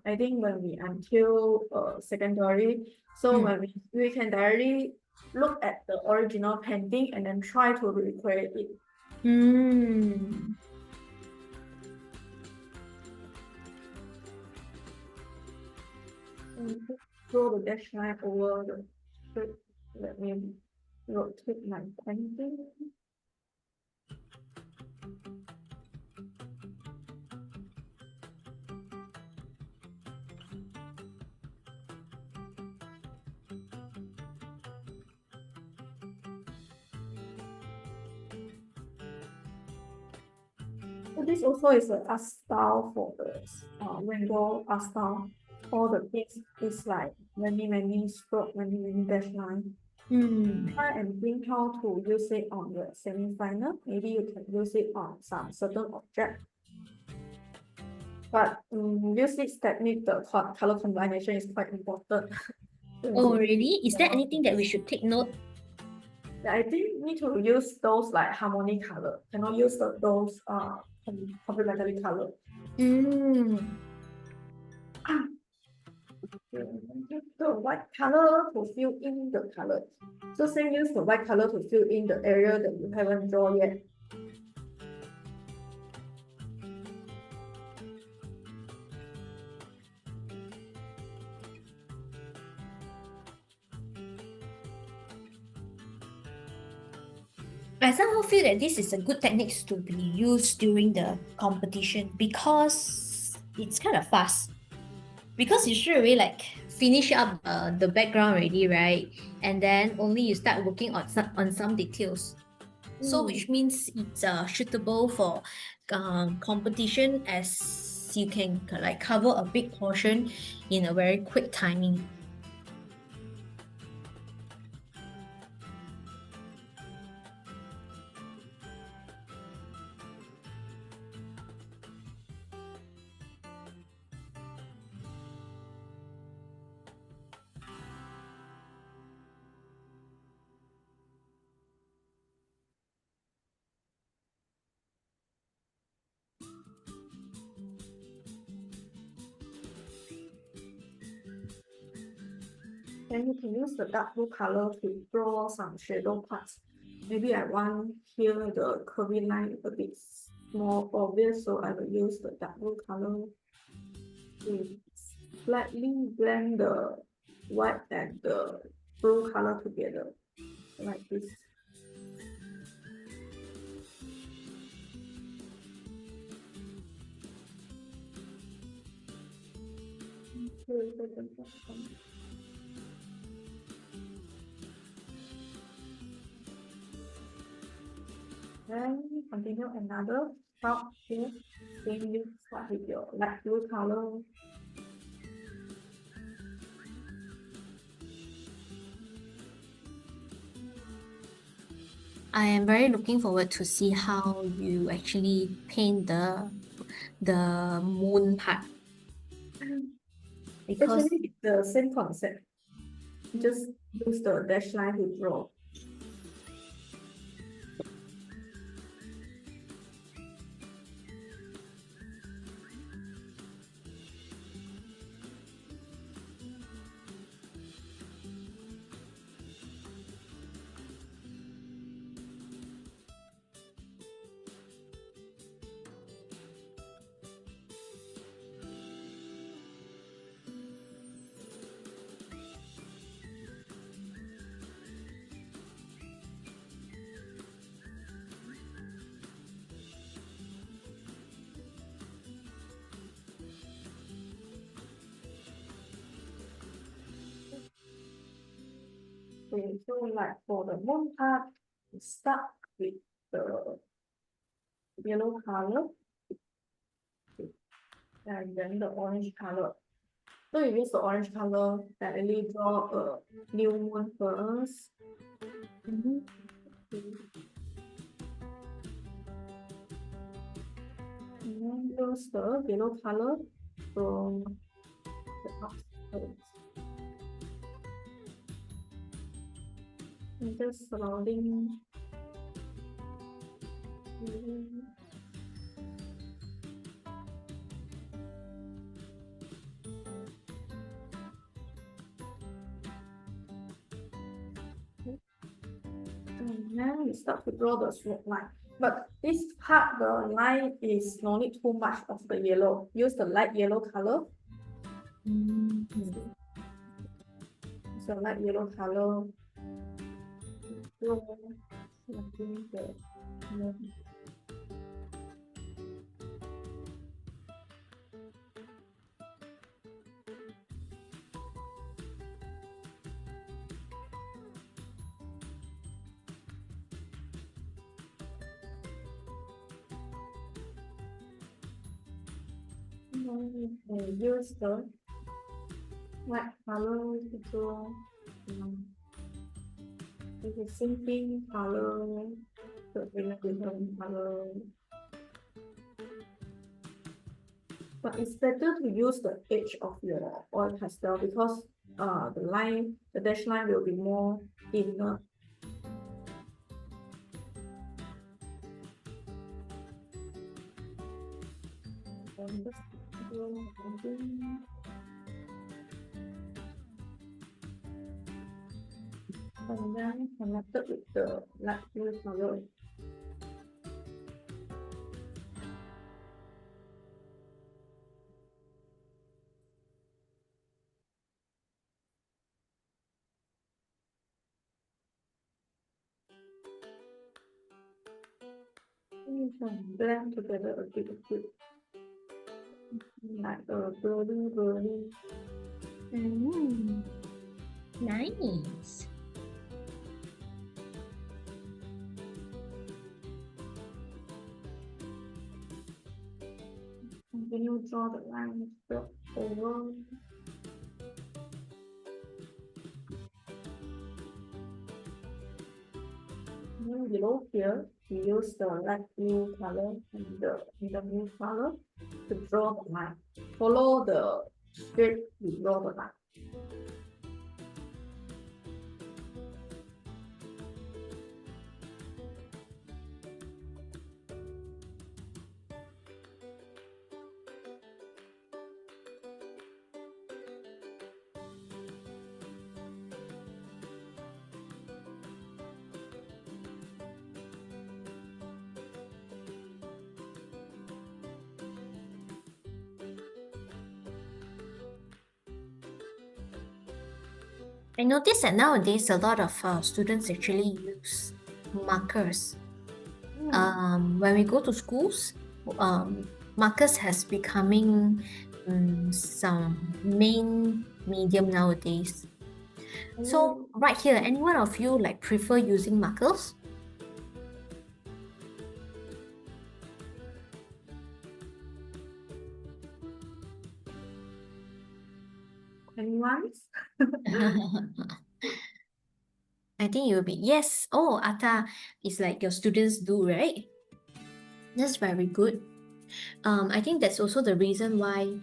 I think when we until secondary, so when we can directly look at the original painting and then try to recreate it. Mm. And draw the dash line over the. Let me rotate my painting. So this also is an art style for the rainbow art style. All the things is like many stroke, many dash line. Try and think how to use it on the semi-final. Maybe you can use it on some certain object. But use this technique, the color combination is quite important. Oh, really? Is there anything that we should take note? I think need to use those like harmony color. Cannot use those complementary color. The white color to fill in the color. So same use the white color to fill in the area that you haven't drawn yet. I somehow feel that this is a good technique to be used during the competition because it's kind of fast. Because you should really like finish up the background already, right? And then only you start working on some details. So which means it's suitable for competition, as you can like cover a big portion in a very quick timing. Then you can use the dark blue color to draw some shadow parts. Maybe I want here the curvy line a bit more obvious, so I will use the dark blue color to slightly blend the white and the blue color together, like this. Then continue another top here. Same you start with your light blue color. I am very looking forward to see how you actually paint the the moon part. Because Actually, it's the same concept. Just use the dash line to draw. Okay, so like for the moon part, start with the yellow color and then the orange color. So you use the orange color directly draw a new moon first. Okay. And then use the yellow color from the outskirts. And just surrounding. And then we start to draw the slope line. But this part, the line is no need too much of the yellow. Use the light yellow color. So light yellow color. Draw the use the white color to draw the same pink color, the different color. But it's better to use the edge of your oil pastel because the line, the dash line will be more thinner. And then connected with the light blue color. You can blend together a bit, like a blurry. Nice. Continue draw the line over. Below here, we use the light blue color and the blue color to draw the line. Follow the shape we draw the line. I noticed that nowadays a lot of students actually use markers. When we go to schools, markers has becoming some main medium nowadays. So right here, anyone of you like prefer using markers? Anyone? I think it will be yes. Oh, Atta, it's like your students do, right? That's very good. I think that's also the reason why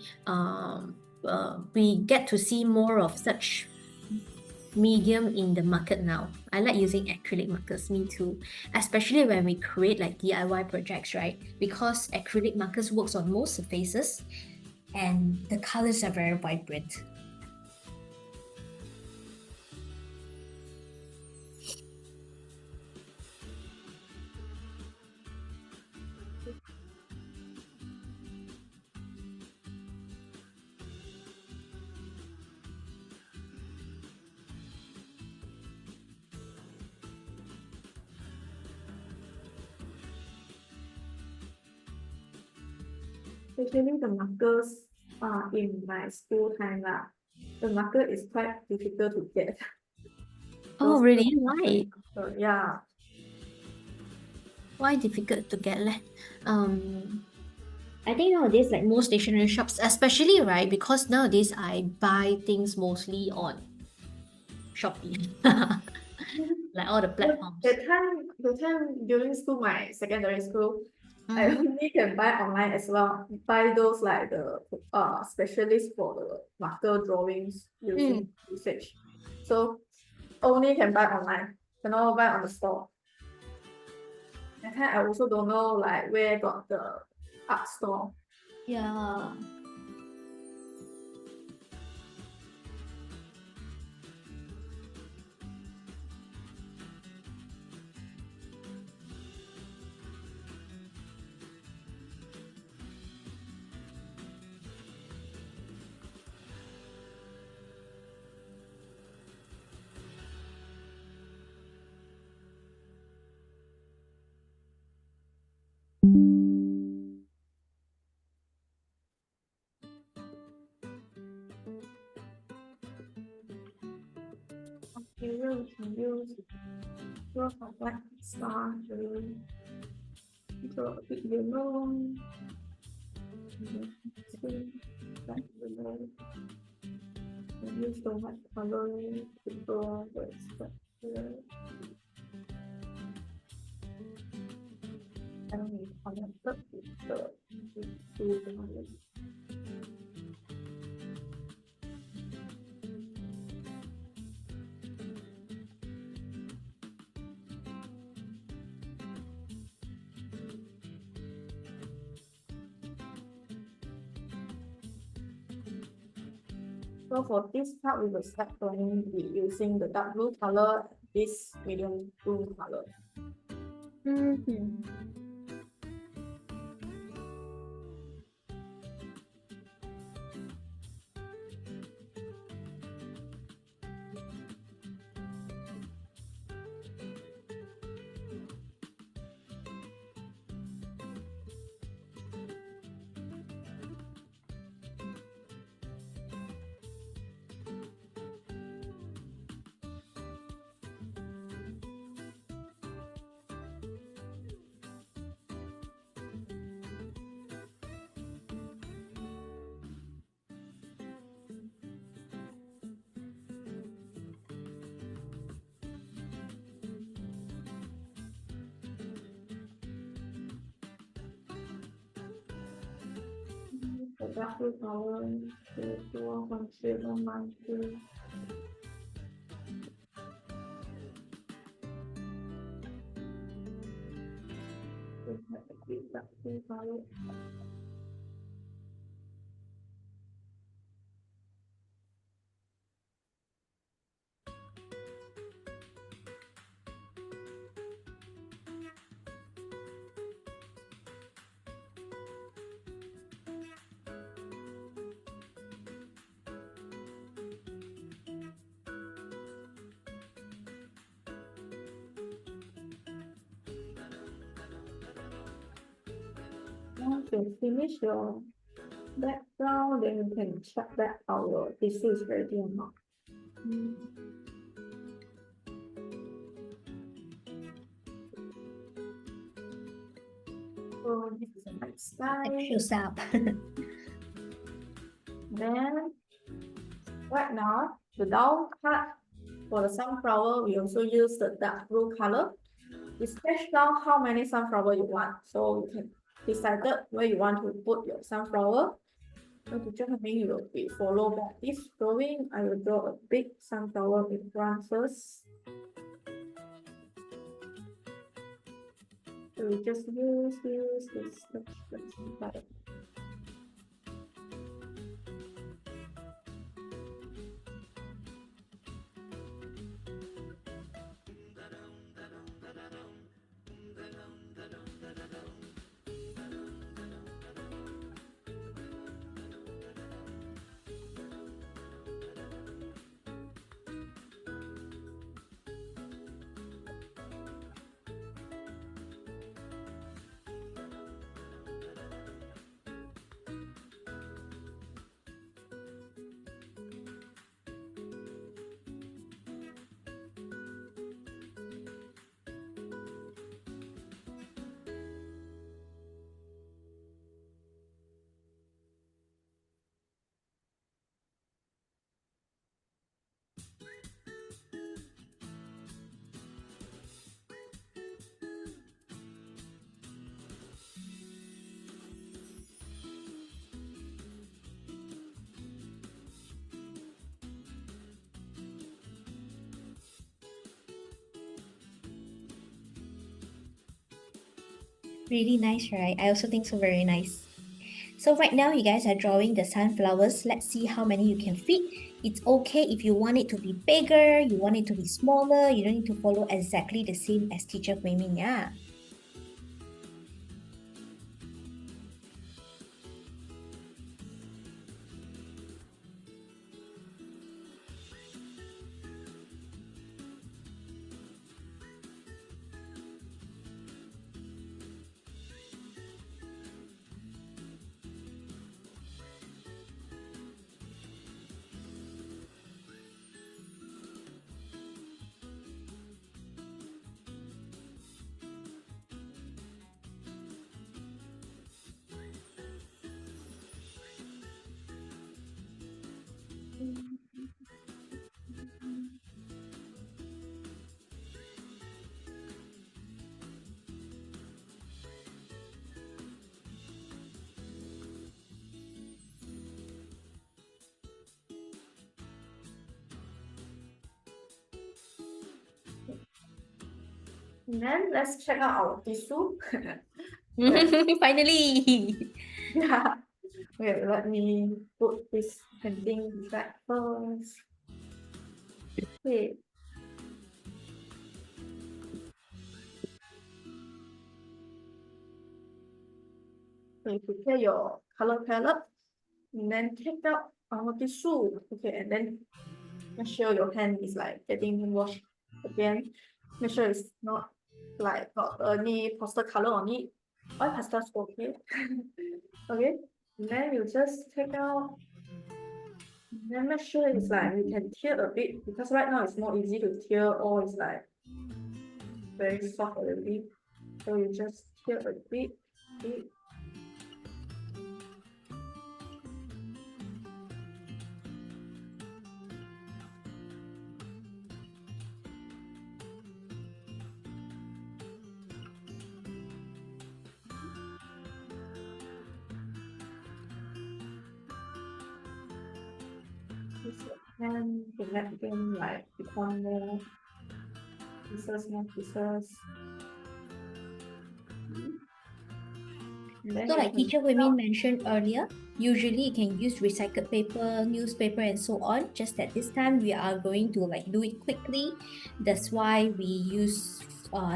we get to see more of such medium in the market now. I like using acrylic markers, me too. Especially when we create like DIY projects, right? Because acrylic markers works on most surfaces and the colors are very vibrant. Actually, the markers in my school time the marker is quite difficult to get. Oh, Those really? Why? yeah. Why difficult to get leh? I think nowadays, like most stationery shops, especially right, because nowadays I buy things mostly on Shopee, like all the platforms. The time during school, my secondary school, I Mhm. only can buy online as well. Buy those like the specialist for the marker drawings usage. So only can buy online, cannot buy on the store. That time I also don't know like where got the art store. Yeah. Material we can use draw from black star to draw a bit yellow. Black yellow. And use so much color to draw the structure. And we connected with the two colors. So for this part, we will start drawing using the dark blue color, this medium blue color. The dark blue color to draw from shade on my blue. Dark blue color. Once you finish your background, then you can check that our tissue is ready or not. So this is the next slide. It shows up. Then right now, the down part for the sunflower, we also use the dark blue color. We sketch down how many sunflower you want. So you can decided where you want to put your sunflower. So teacher Heng will be follow back this drawing. I will draw a big sunflower in front first. So we just use this like that. Really nice, right? I also think so, very nice. So right now you guys are drawing the sunflowers. Let's see how many you can fit. It's okay if you want it to be bigger, you want it to be smaller, you don't need to follow exactly the same as teacher Hui Min, yeah. And then let's check out our tissue. Finally! Yeah. Okay, let me put this painting back first. Okay. Okay, prepare your color palette and then take out our tissue. Okay, and then make sure your hand is like getting washed again. Make sure it's not like got any pastel color on it. All pastels okay. Okay, and then you just take out. And then make sure it's like you can tear a bit because right now it's not easy to tear or it's like very soft already. So you just tear a bit. Use your hand to let them like become more pieces. So like teacher Hui Min mentioned earlier, usually you can use recycled paper, newspaper and so on. Just that this time we are going to like do it quickly. That's why we use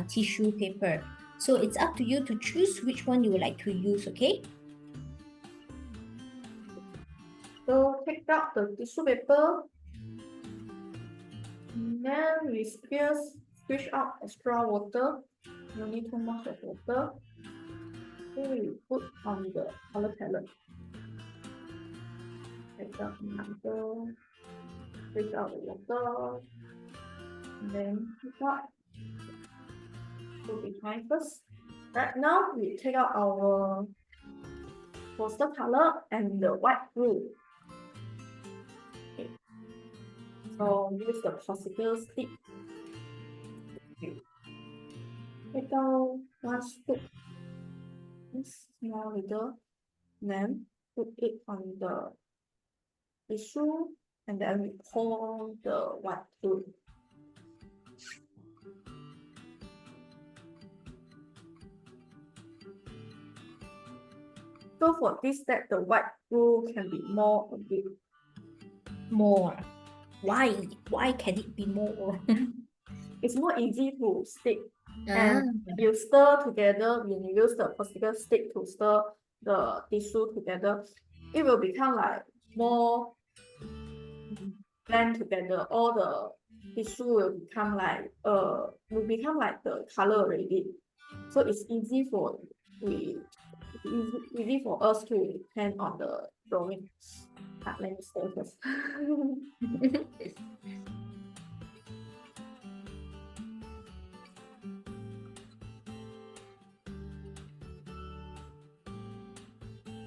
tissue paper. So it's up to you to choose which one you would like to use, okay? So take out the tissue paper. And then we squish out extra water. No need too much of water. Then we put on the color palette. Take out another. Take out the water. And then take out. Put behind first. Right now we take out our poster color and the white glue. Okay. So use the possible stick. Take out one scoop. small little, then put it on the tissue, and then we pour the white glue. So for this step, the white glue can be more a bit. More. Why can it be more? It's more easy to stick. Ah, And you stir together, when you use the particle stick to stir the tissue together, it will become like more blend together. All the tissue will become like the color already. So it's easy for us to depend on the drawing. Let me stir first.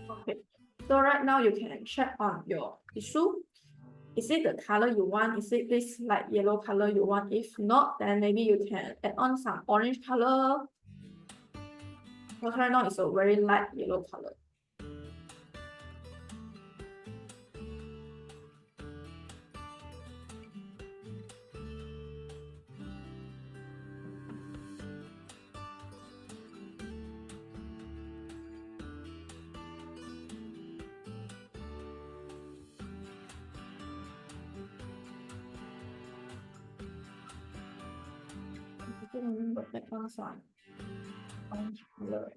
Okay, so right now you can check on your tissue. Is it the color you want? Is it this light yellow color you want? If not, then maybe you can add on some orange color. Because right now it's a very light yellow color. But that one side, orange color.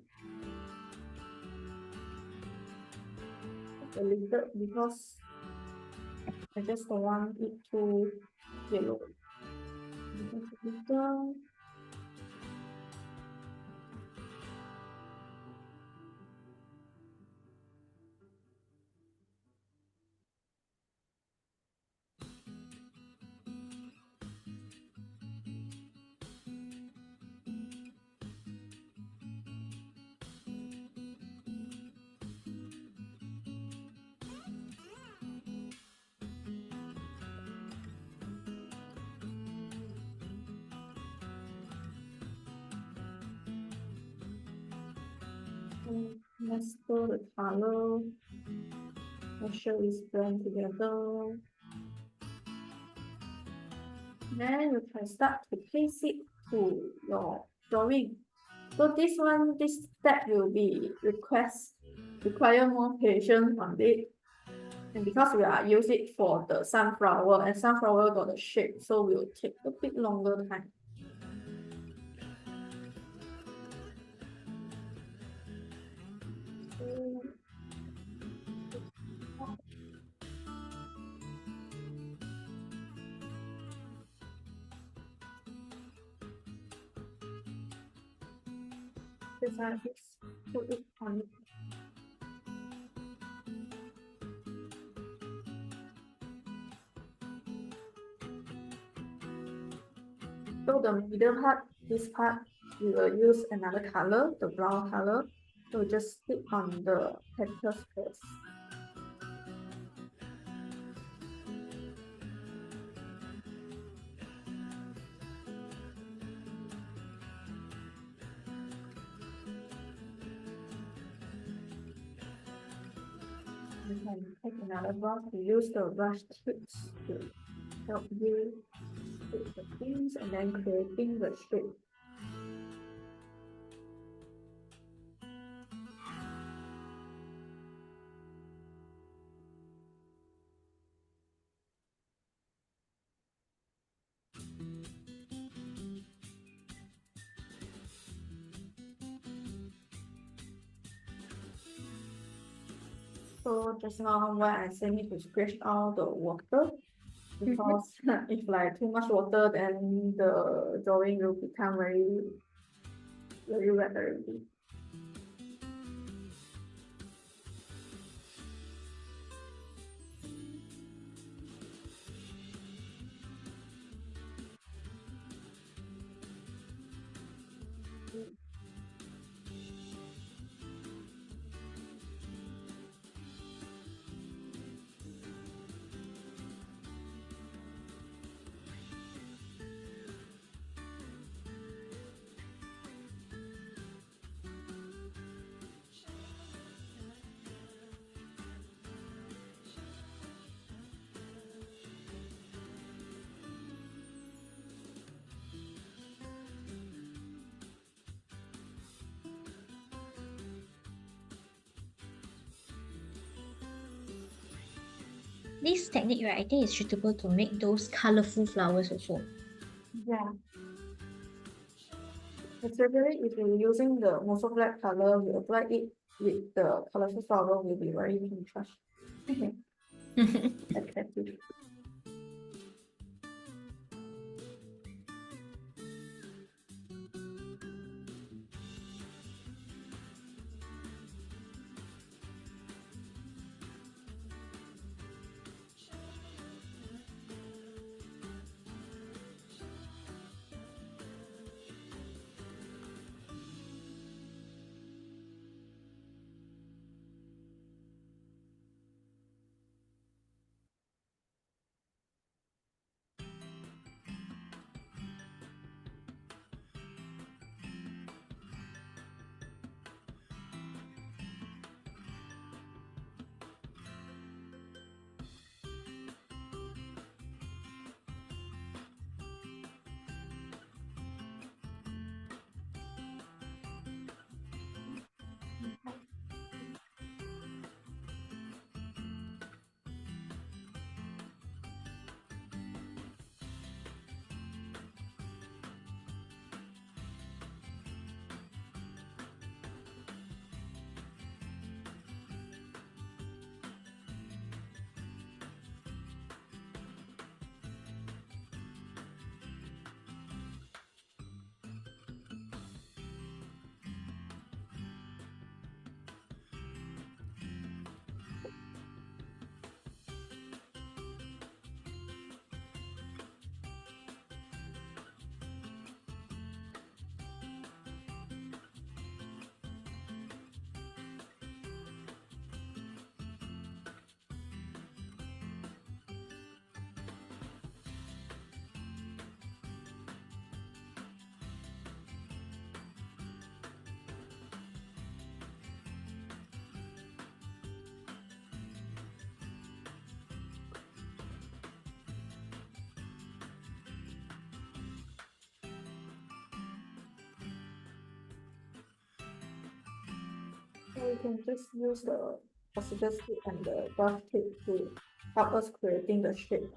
A little because I just don't want it too yellow. Little. Let's go the color. Make sure it's blend together. Then you can start to place it to your drawing. So this step will be require more patience on it. And because we are use it for the sunflower, and sunflower got a shape, so will take a bit longer time. Put it on it. So the middle part, this part, we will use another color, the brown color. So just stick on the petals first. You can take another brush to use the brush tips to help you stick the things and then creating the shape. So just now when I say need to splash out the water, because if like too much water, then the drawing will become very wet already. This technique, right, I think is suitable to make those colorful flowers also. Yeah. Especially if you're using the moso black color, you apply it with the colorful flower will be very contrast. Attractive. So we can just use the possible stick and the brush tip to help us creating the shape.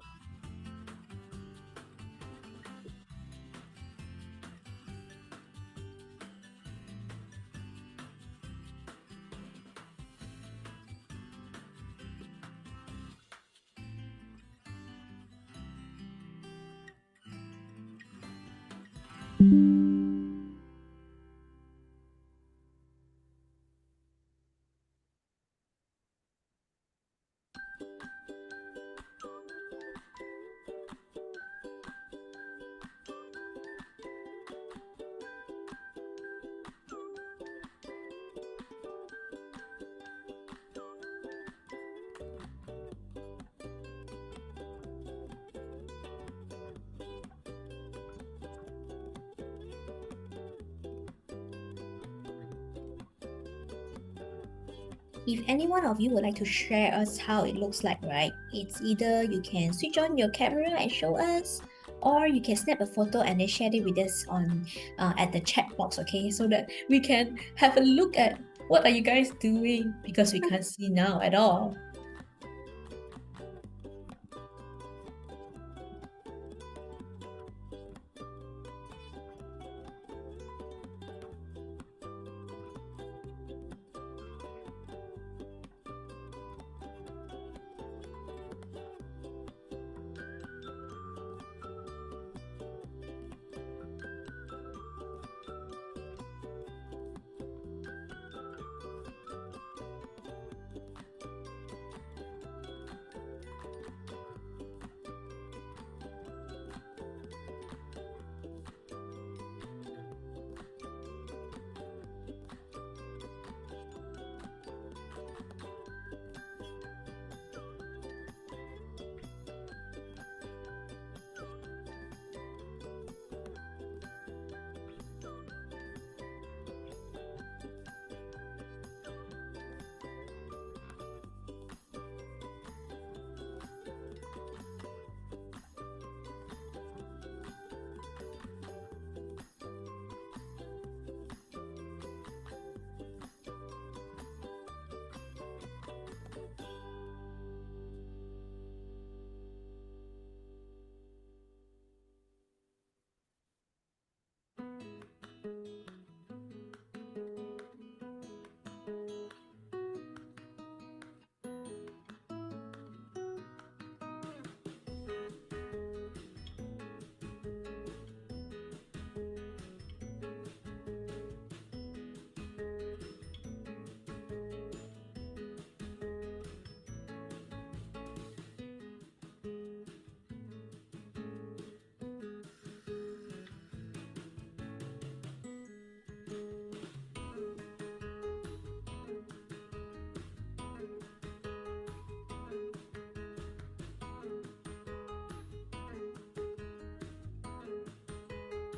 If any one of you would like to share us how it looks like, right? It's either you can switch on your camera and show us, or you can snap a photo and then share it with us on at the chat box, okay? So that we can have a look at what are you guys doing, because we can't see now at all.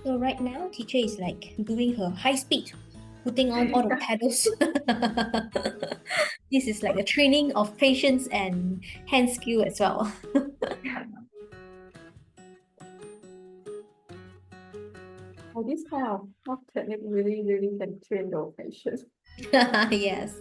So right now, teacher is like doing her high speed, putting on all the pedals. This is like a training of patience and hand skill as well. Oh, this kind of technique really can train your patience. Yes.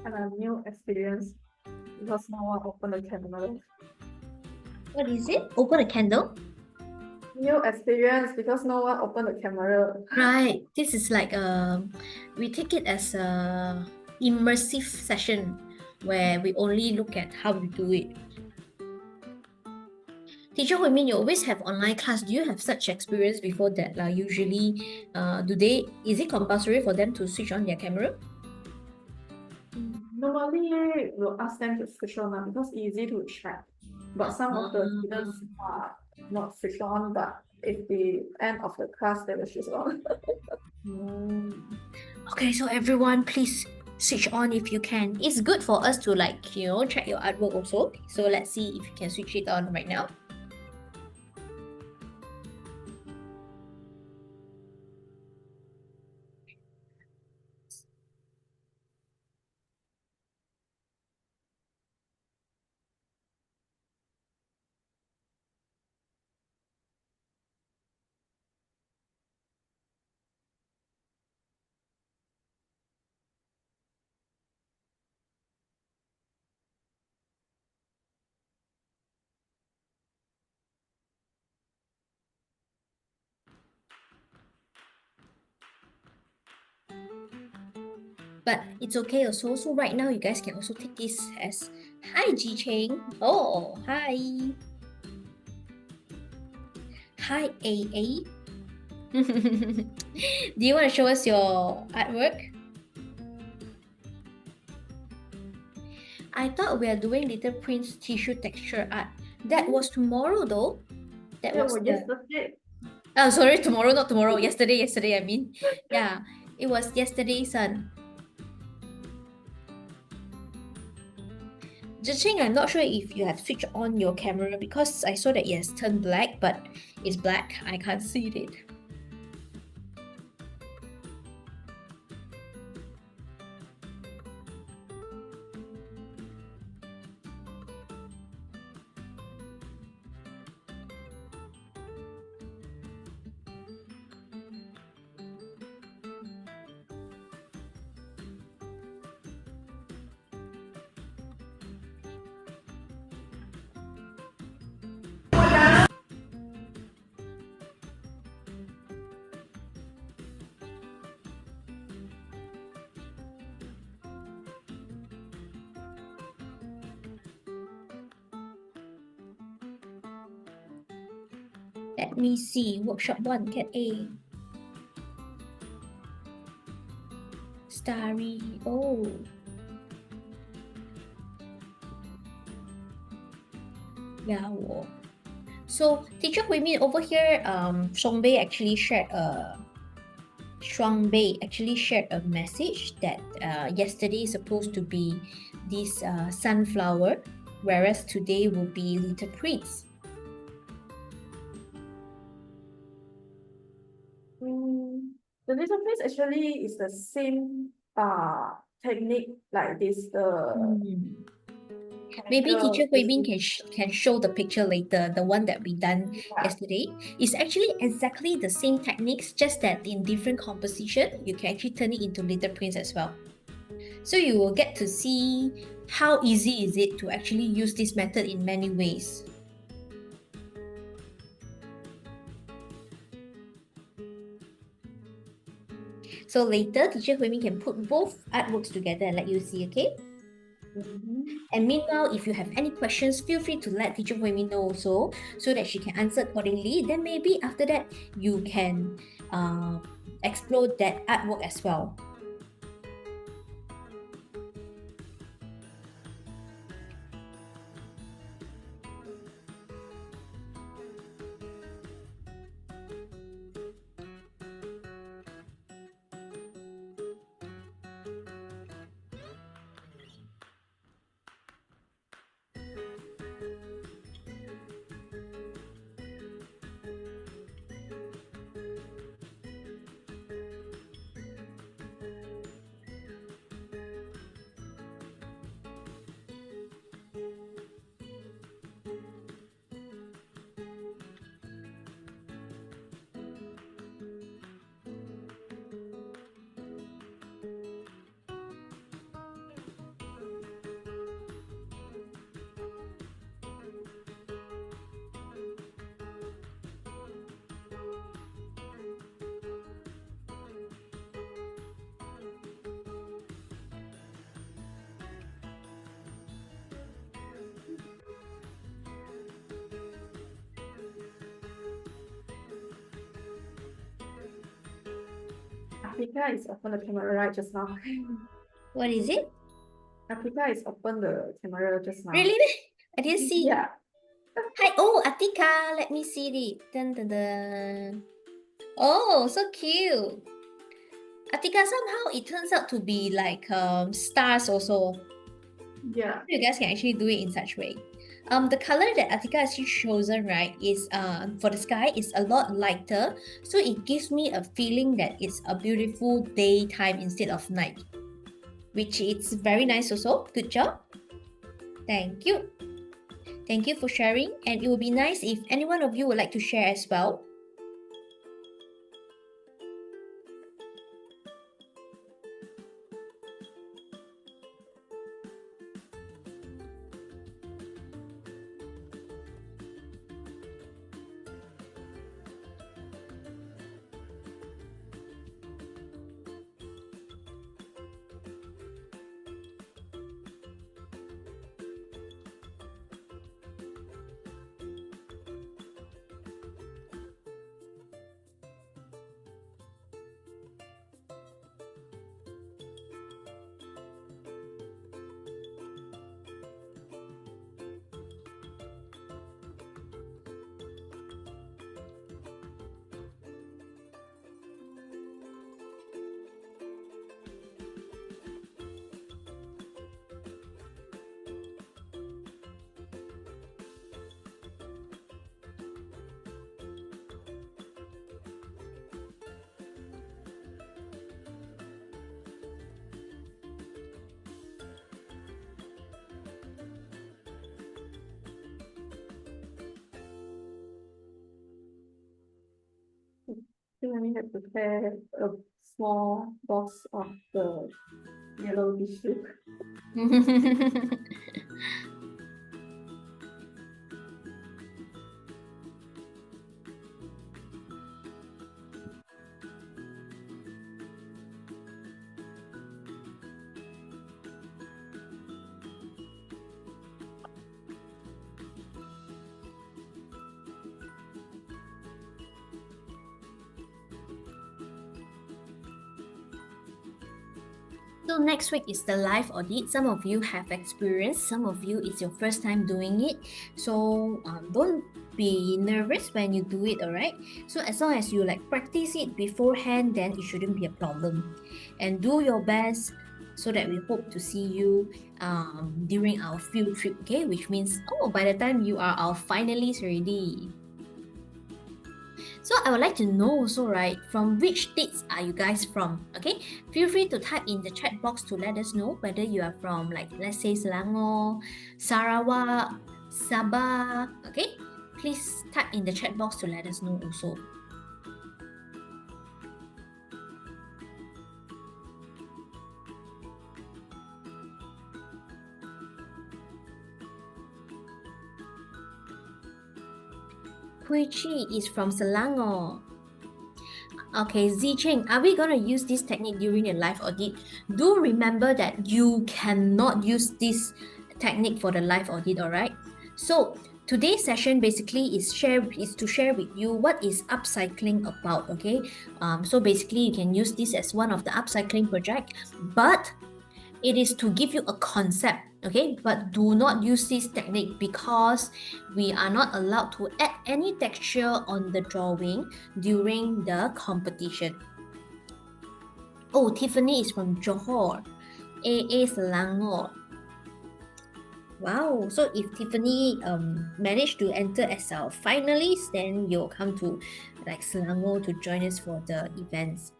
And a new experience because no one opened the camera. What is it? Open a candle. New experience because no one opened the camera. Right. This is like we take it as a immersive session where we only look at how we do it. Teacher Hui Min, you always have online class. Do you have such experience before that? Usually, is it compulsory for them to switch on their camera? Normally, we'll ask them to switch on because easy to check. But some of the students are not switch on, but if the end of the class, they will switch on. Okay, so everyone, please switch on if you can. It's good for us to check your artwork also. So let's see if you can switch it on right now. But it's okay also. So right now, you guys can also take this as hi Ji Cheng. Oh, hi. Hi AA. Do you want to show us your artwork? I thought we are doing Little Prince tissue texture art. That was tomorrow though. That Yeah, was well, the yesterday. oh sorry, tomorrow, not tomorrow. Yesterday, I mean. Yeah, it was yesterday, son. Zicheng, I'm not sure if you have switched on your camera because I saw that it has turned black, but it's black. I can't see it. Let me see. Workshop 1, Cat A. Starry. Oh. Yeah. Whoa. So, teacher Hui Min over here, Shuangbei actually shared a message that yesterday is supposed to be this sunflower, whereas today will be Little Prince. The little prince actually is the same technique like this, Maybe teacher Hui Min the can show the picture later, the one that we done yesterday. It's actually exactly the same techniques, just that in different composition, you can actually turn it into Little Prince as well. So you will get to see how easy is it to actually use this method in many ways. So later, teacher Hui Min can put both artworks together and let you see, okay? And meanwhile, if you have any questions, feel free to let teacher Hui Min know also so that she can answer accordingly. Then maybe after that, you can explore that artwork as well. Africa is open the camera right just now. What is it? Africa is open the camera just now. Really? I didn't see. Yeah. Hi, oh, Atika, let me see it. Dun, dun, dun. Oh, so cute. Atika, somehow it turns out to be like stars also. Yeah. You guys can actually do it in such way. The color that Atika has chosen, right, is for the sky is a lot lighter, so it gives me a feeling that it's a beautiful daytime instead of night, which is very nice also. Good job. Thank you. Thank you for sharing, and it would be nice if any one of you would like to share as well. So we have to prepare a small box of the yellow tissue. So next week is the live audit. Some of you have experience, some of you it's your first time doing it. So don't be nervous when you do it, alright? So as long as you like practice it beforehand, then it shouldn't be a problem. And do your best so that we hope to see you during our field trip, okay? Which means, by the time you are our finalists already. So I would like to know also, right, from which states are you guys from? Okay, feel free to type in the chat box to let us know whether you are from, like, let's say Selangor, Sarawak, Sabah. Okay, please type in the chat box to let us know also. Puichi is from Selangor. Okay, Zicheng, are we gonna use this technique during the live audit? Do remember that you cannot use this technique for the live audit, alright? So today's session basically is to share with you what is upcycling about, okay? So basically you can use this as one of the upcycling project, but it is to give you a concept, okay? But do not use this technique because we are not allowed to add any texture on the drawing during the competition. Oh, Tiffany is from Johor. AA Selangor. Wow, so if Tiffany managed to enter as our finalist, then you'll come to like Selangor to join us for the events.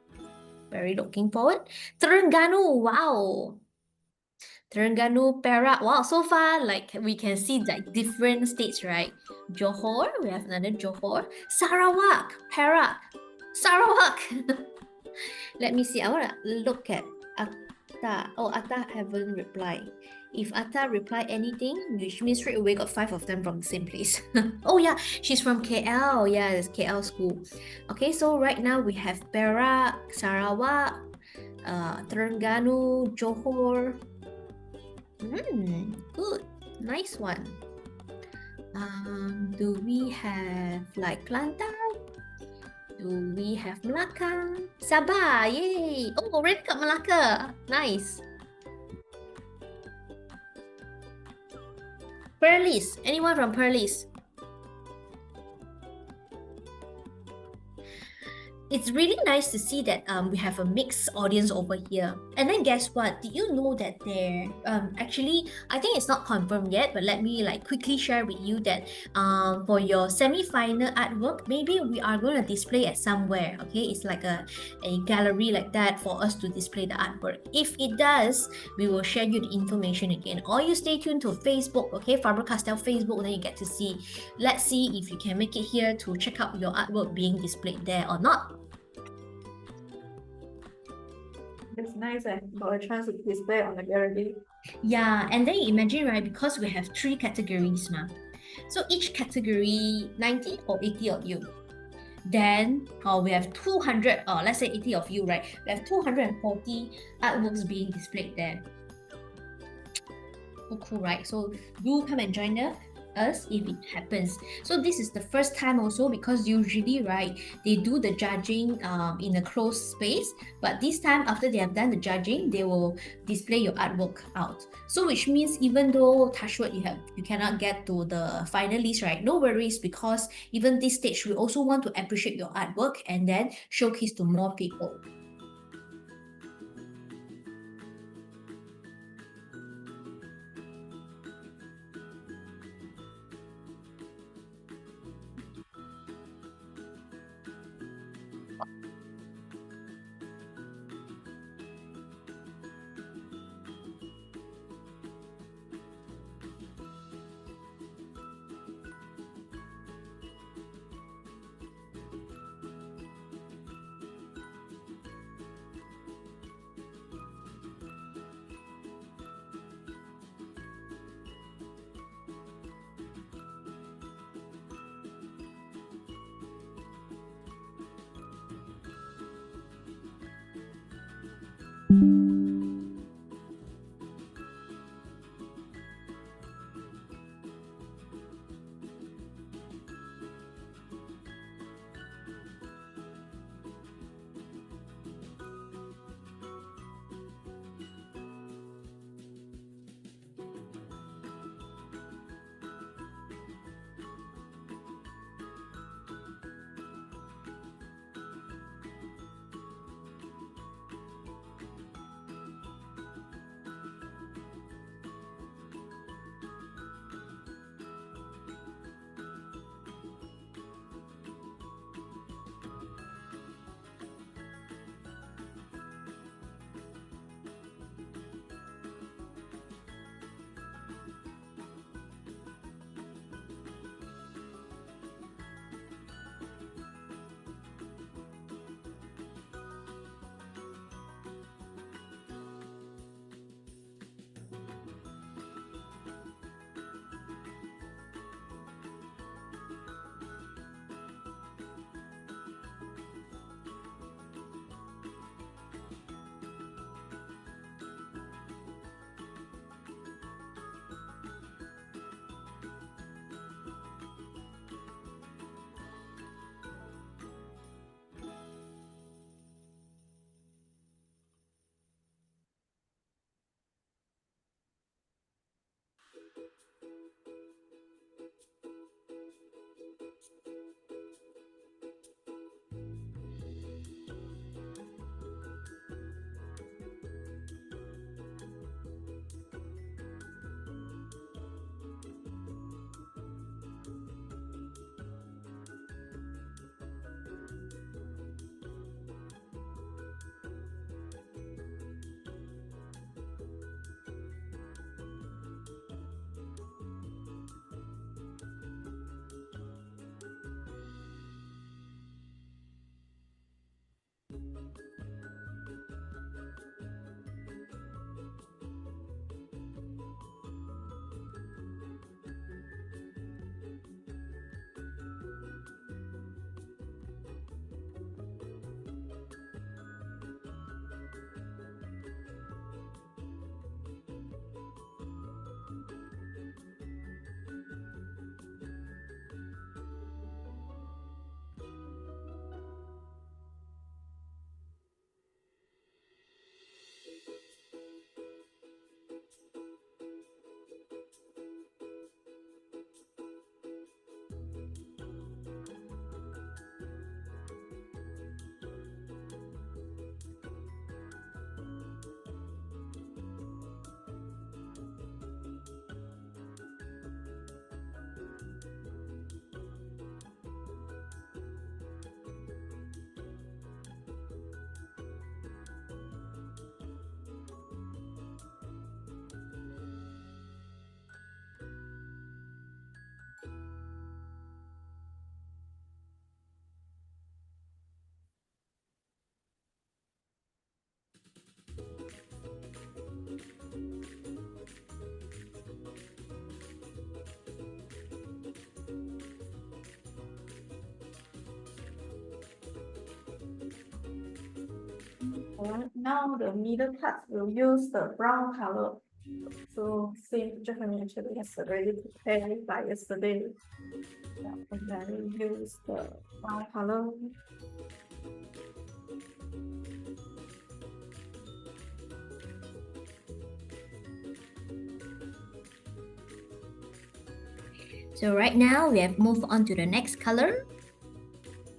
Very looking forward. Terengganu, wow. Terengganu, Perak. Wow, so far, like, we can see like different states, right? Johor, we have another Johor. Sarawak, Perak. Sarawak. Let me see. I want to look at Atta. Oh, Atta haven't replied. If Atta reply anything, which means straight away got 5 of them from the same place. Oh yeah, she's from KL. Yeah, it's KL school. Okay, so right now we have Perak, Sarawak, Terengganu, Johor. Good. Nice one. Do we have like Kelantan? Do we have Melaka? Sabah, yay! Oh, already got Melaka. Nice. Perlis. Anyone from Perlis? It's really nice to see that we have a mixed audience over here. And then guess what? Did you know that there actually I think it's not confirmed yet, but let me like quickly share with you that for your semi-final artwork, maybe we are going to display it somewhere. Okay, it's like a gallery like that for us to display the artwork. If it does, we will share you the information again. Or you stay tuned to Facebook, okay, Faber-Castell Facebook, then you get to see. Let's see if you can make it here to check out your artwork being displayed there or not. It's nice and got a chance to display on the gallery. Yeah, and then you imagine, right, because we have 3 categories, ma. So each category, 90 or 80 of you. Then we have 200, let's say 80 of you, right? We have 240 artworks being displayed there. So cool, right? So do come and join us if it happens. So this is the first time also, because usually, right, they do the judging in a closed space, but this time after they have done the judging, they will display your artwork out. So which means even though touch wood you cannot get to the finalist, right? No worries, because even this stage we also want to appreciate your artwork and then showcase to more people. Alright, now the middle part will use the brown color. So same picture for me actually has already prepared by yesterday. And then use the brown color. So right now we have moved on to the next color.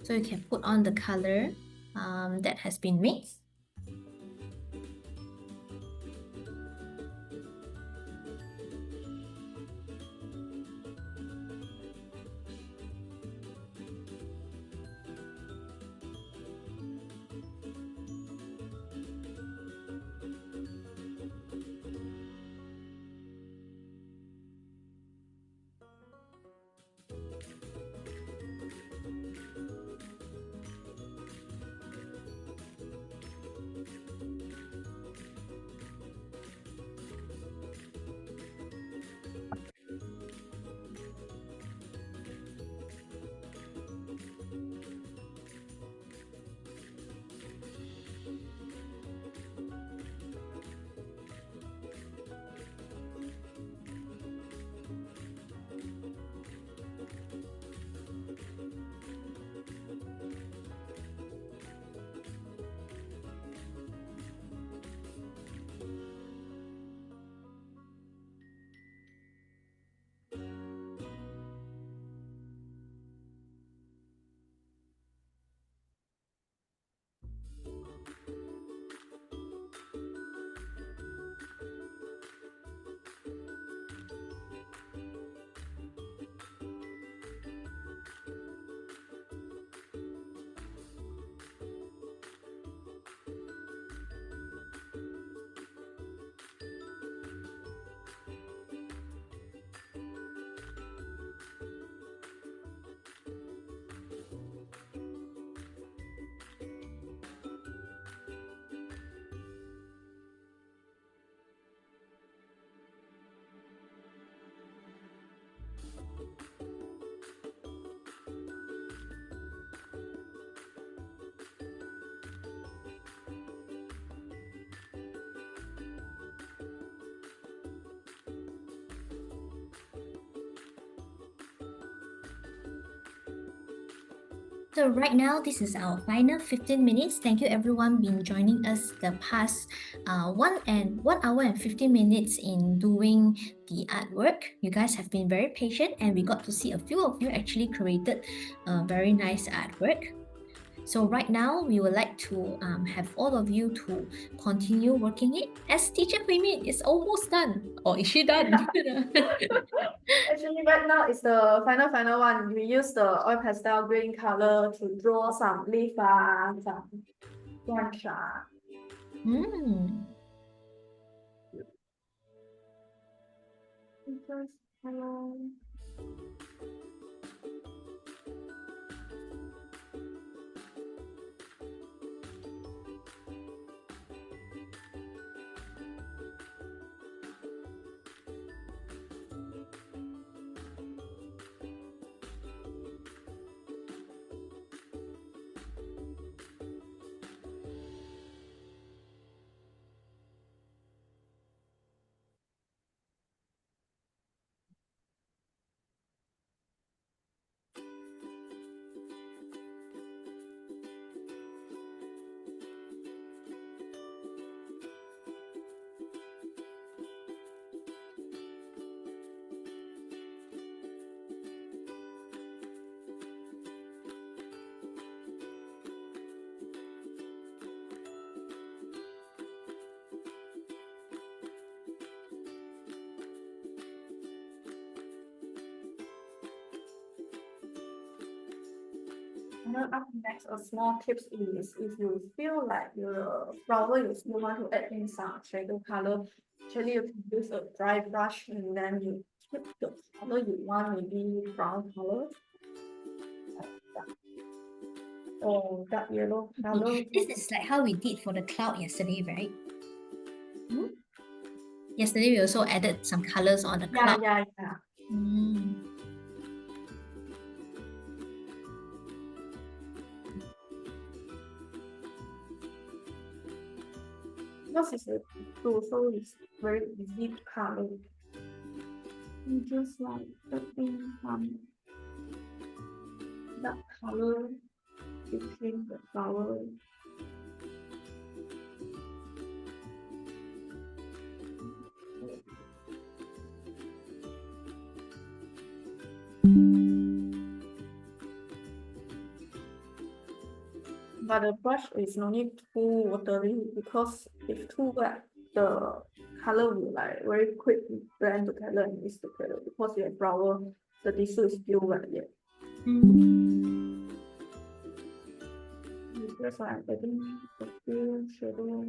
So you can put on the color that has been mixed. So right now, this is our final 15 minutes. Thank you everyone been joining us the past 1 hour and 15 minutes in doing the artwork. You guys have been very patient and we got to see a few of you actually created a very nice artwork. So right now, we would like to have all of you to continue working it. As Teacher Hui Min is almost done. Or is she done? Actually, right now is the final one. We use the oil pastel green color to draw some leaf, some branch. Mm. Hello. Up next, a small tips is if you feel like your flower you still want to add in some shadow color, actually you can use a dry brush and then you keep the color you want, maybe brown color. Or dark yellow color. This is like how we did for the cloud yesterday, right? Hmm? Yesterday we also added some colors on the cloud. Yeah. Mm. Because it's a tissue, so it's very easy to color. You just like putting some dark color between the flower. But the brush is no need too watery, because if too wet, the color will like very quickly blend together and mix together, because your flower, the tissue is still wet yet. That's why I'm adding a few shadow.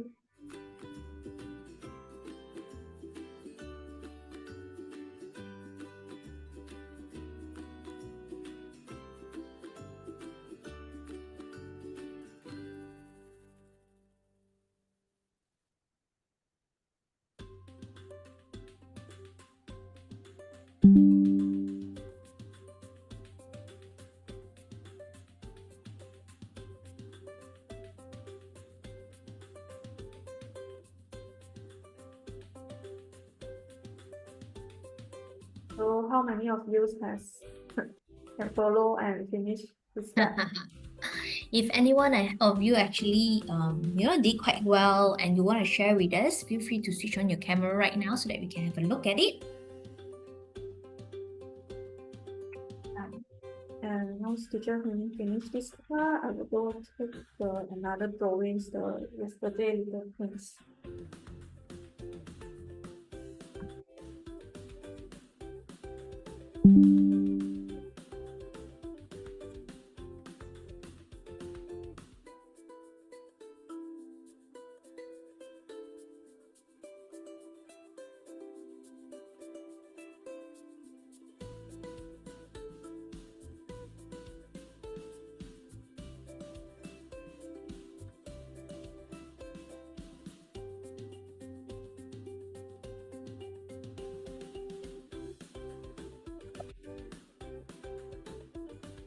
So how many of you can follow and finish this step? If anyone of you actually did quite well and you want to share with us, feel free to switch on your camera right now so that we can have a look at it. And once teacher finish this part, I will go take another drawings, the yesterday little things.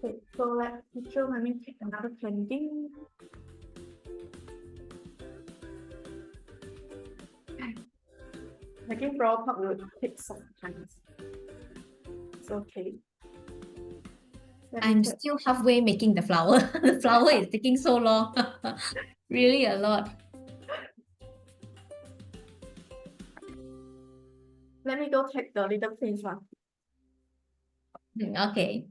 Okay, so let teacher take another painting. Making flower pot will take some time. It's okay. I'm still halfway making the flower. The flower is taking so long. Really a lot. Let me go take the little prince one. Okay.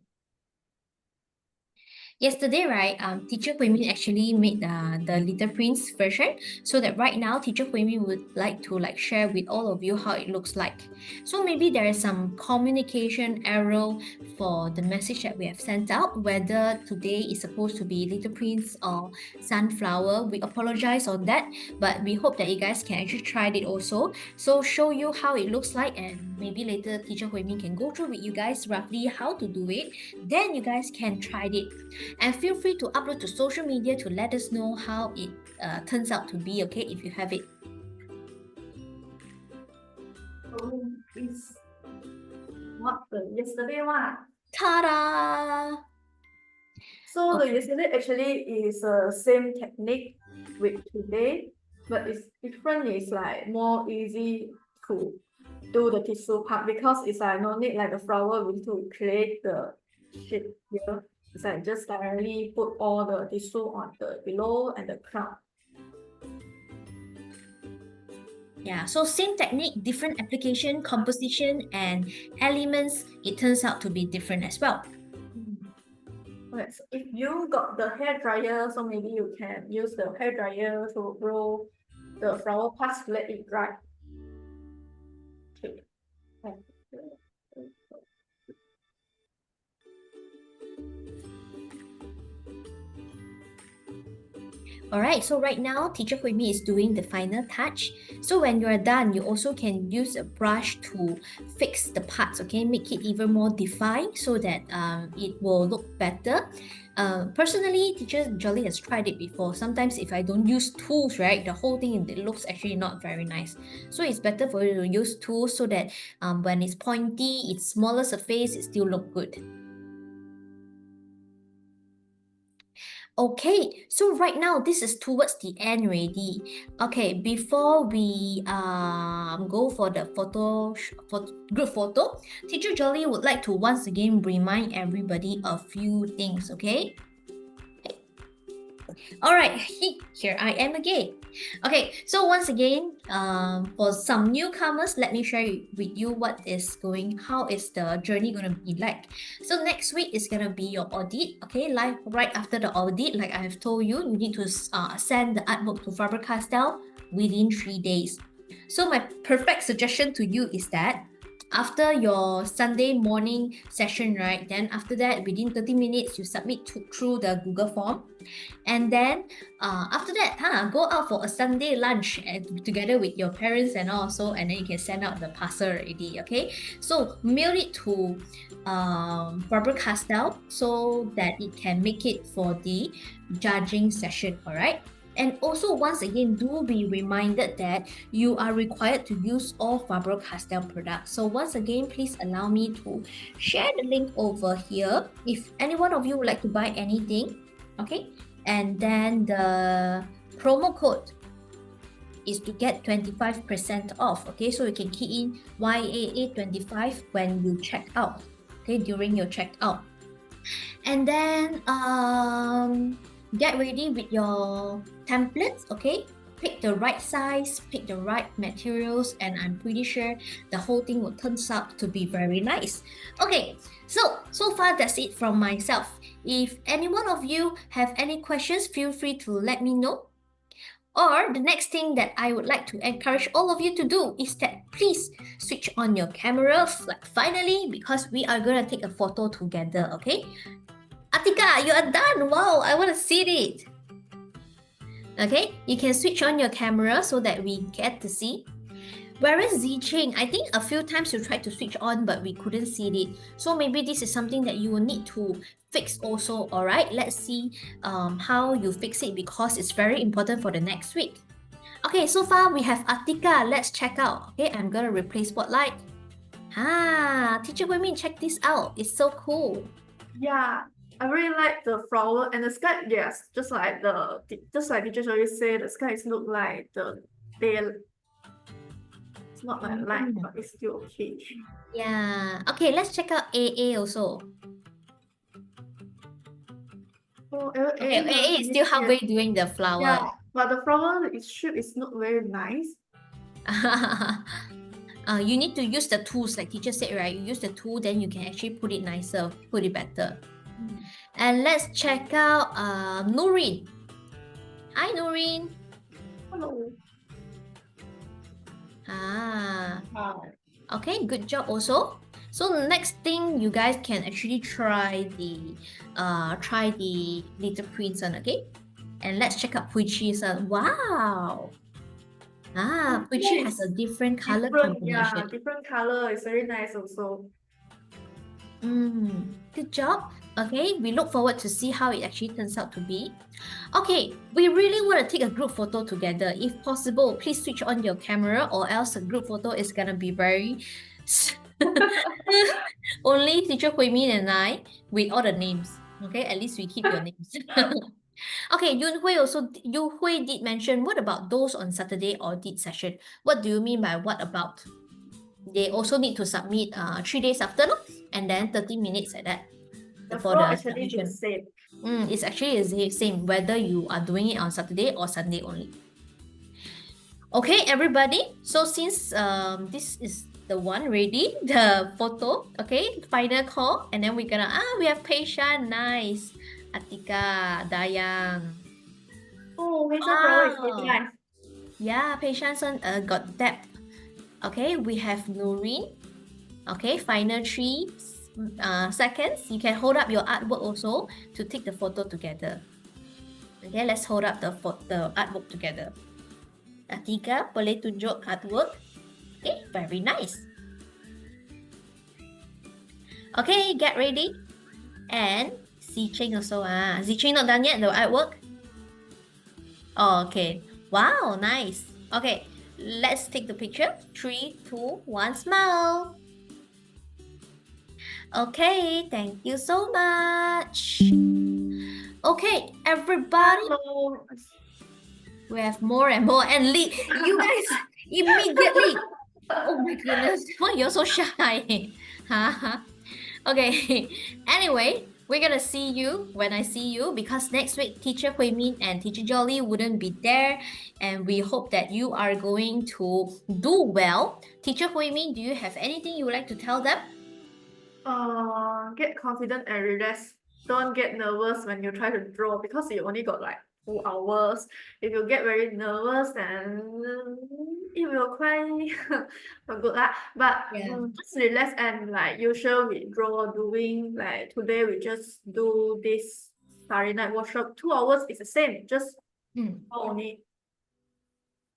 Yesterday, right, Teacher Hui Min actually made the Little Prince version, so that right now Teacher Hui Min would like to share with all of you how it looks like. So maybe there is some communication error for the message that we have sent out, whether today is supposed to be Little Prince or Sunflower. We apologize on that, but we hope that you guys can actually try it also. So show you how it looks like, and maybe later Teacher Hui Min can go through with you guys roughly how to do it. Then you guys can try it. And feel free to upload to social media to let us know how it turns out to be, okay, if you have it. Oh, it's not the yesterday one. Ta-da! So the yesterday actually is the same technique with today, but it's different. It's like more easy to do the tissue part, because it's like no need like the flower we need to create the shape here. It's like just directly put all the tissue on the below and the crown. Yeah, so same technique, different application, composition, and elements, it turns out to be different as well. Okay, so if you got the hair dryer, so maybe you can use the hair dryer to roll the flower parts to let it dry. Okay. Alright, so right now, Teacher Hui Mi is doing the final touch. So when you're done, you also can use a brush to fix the parts, okay? Make it even more defined so that it will look better. Personally, Teacher Jolly has tried it before. Sometimes if I don't use tools, right, the whole thing, it looks actually not very nice. So it's better for you to use tools so that when it's pointy, it's smaller surface, it still look good. Okay, so right now this is towards the end already. Okay, before we go for the group photo, Teacher Jolly would like to once again remind everybody a few things, okay? All right, here I am again. Okay, so once again, for some newcomers, let me share with you how is the journey gonna be like. So next week is gonna be your audit, okay? Like right after the audit, like I have told you, you need to send the artwork to Faber-Castell within 3 days. So my perfect suggestion to you is that after your Sunday morning session, right? Then after that, within 30 minutes, you submit through the Google form. And then after that, go out for a Sunday lunch together with your parents and also, and then you can send out the parcel already, okay? So mail it to Faber-Castell so that it can make it for the judging session, all right? And also, once again, do be reminded that you are required to use all Faber-Castell products. So once again, please allow me to share the link over here. If any one of you would like to buy anything, okay? And then the promo code is to get 25% off, okay? So you can key in YAA25 when you check out, okay, during your checkout. And then get ready with your templates, okay? Pick the right size, pick the right materials, and I'm pretty sure the whole thing will turn out to be very nice. Okay, so far that's it from myself. If any one of you have any questions, feel free to let me know. Or the next thing that I would like to encourage all of you to do is that please switch on your cameras, like finally, because we are gonna take a photo together, okay? Atika, you are done. Wow, I want to see it. Okay, you can switch on your camera so that we get to see. Whereas Zicheng, I think a few times you tried to switch on, but we couldn't see it. So maybe this is something that you will need to fix also, all right? Let's see how you fix it because it's very important for the next week. Okay, so far we have Atika. Let's check out. Okay, I'm gonna replace spotlight. Teacher Guimin, check this out. It's so cool. Yeah, I really like the flower and the sky. Yes, just like teachers always say, the skies look like the day. It's not like light, but it's still okay. Yeah. Okay, let's check out AA also. Oh, Okay, AA is still halfway doing the flower. Yeah, but the flower shape is not very nice. You need to use the tools, like teacher said, right? You use the tool, then you can actually put it nicer, put it better. And let's check out Nurin. Hi, Nurin. Hello. Okay, good job also. So the next thing you guys can actually try the little prints one, okay? And let's check out Puichi's one. Wow. Puichi has a different color combination. Yeah, different color is very nice also. Good job. Okay, we look forward to see how it actually turns out to be. Okay, we really want to take a group photo together. If possible, please switch on your camera or else the group photo is gonna be very... Only teacher Hui Min and I with all the names. Okay, at least we keep your names. Okay, Yun Hui did mention, what about those on Saturday audit session? What do you mean by what about? They also need to submit 3 days after, and then 30 minutes like that. The flow actually is the same. It's actually the same whether you are doing it on Saturday or Sunday only. Okay, everybody. So since this is the one ready, the photo, okay, final call, and then we're gonna we have Peishan, nice, Atika, Dayang. Oh, Peishan flower is really nice. Yeah, Peishan's got depth. Okay, we have Nurin. Okay, final 3 seconds. You can hold up your artwork also to take the photo together. Okay, let's hold up the artwork together. Atika, boleh tunjuk artwork. Okay, very nice. Okay, get ready. And Zicheng also. Zicheng not done yet, the artwork? Oh, okay. Wow, nice. Okay, let's take the picture. 3, 2, 1, smile. Okay, thank you so much. Okay, everybody, Hello. we have more and more. And Lee, you guys immediately. Oh my goodness, why you're so shy? Huh? Okay, anyway, we're gonna see you when I see you because next week Teacher Hui Min and Teacher Jolly wouldn't be there, and we hope that you are going to do well. Teacher Hui Min, do you have anything you would like to tell them? Get confident and relax. Don't get nervous when you try to draw because you only got like 2 hours. If you get very nervous, then it will quite not good lah. But Yeah. just relax and like usual we draw doing like today we just do this Starry Night workshop. 2 hours is the same, just only.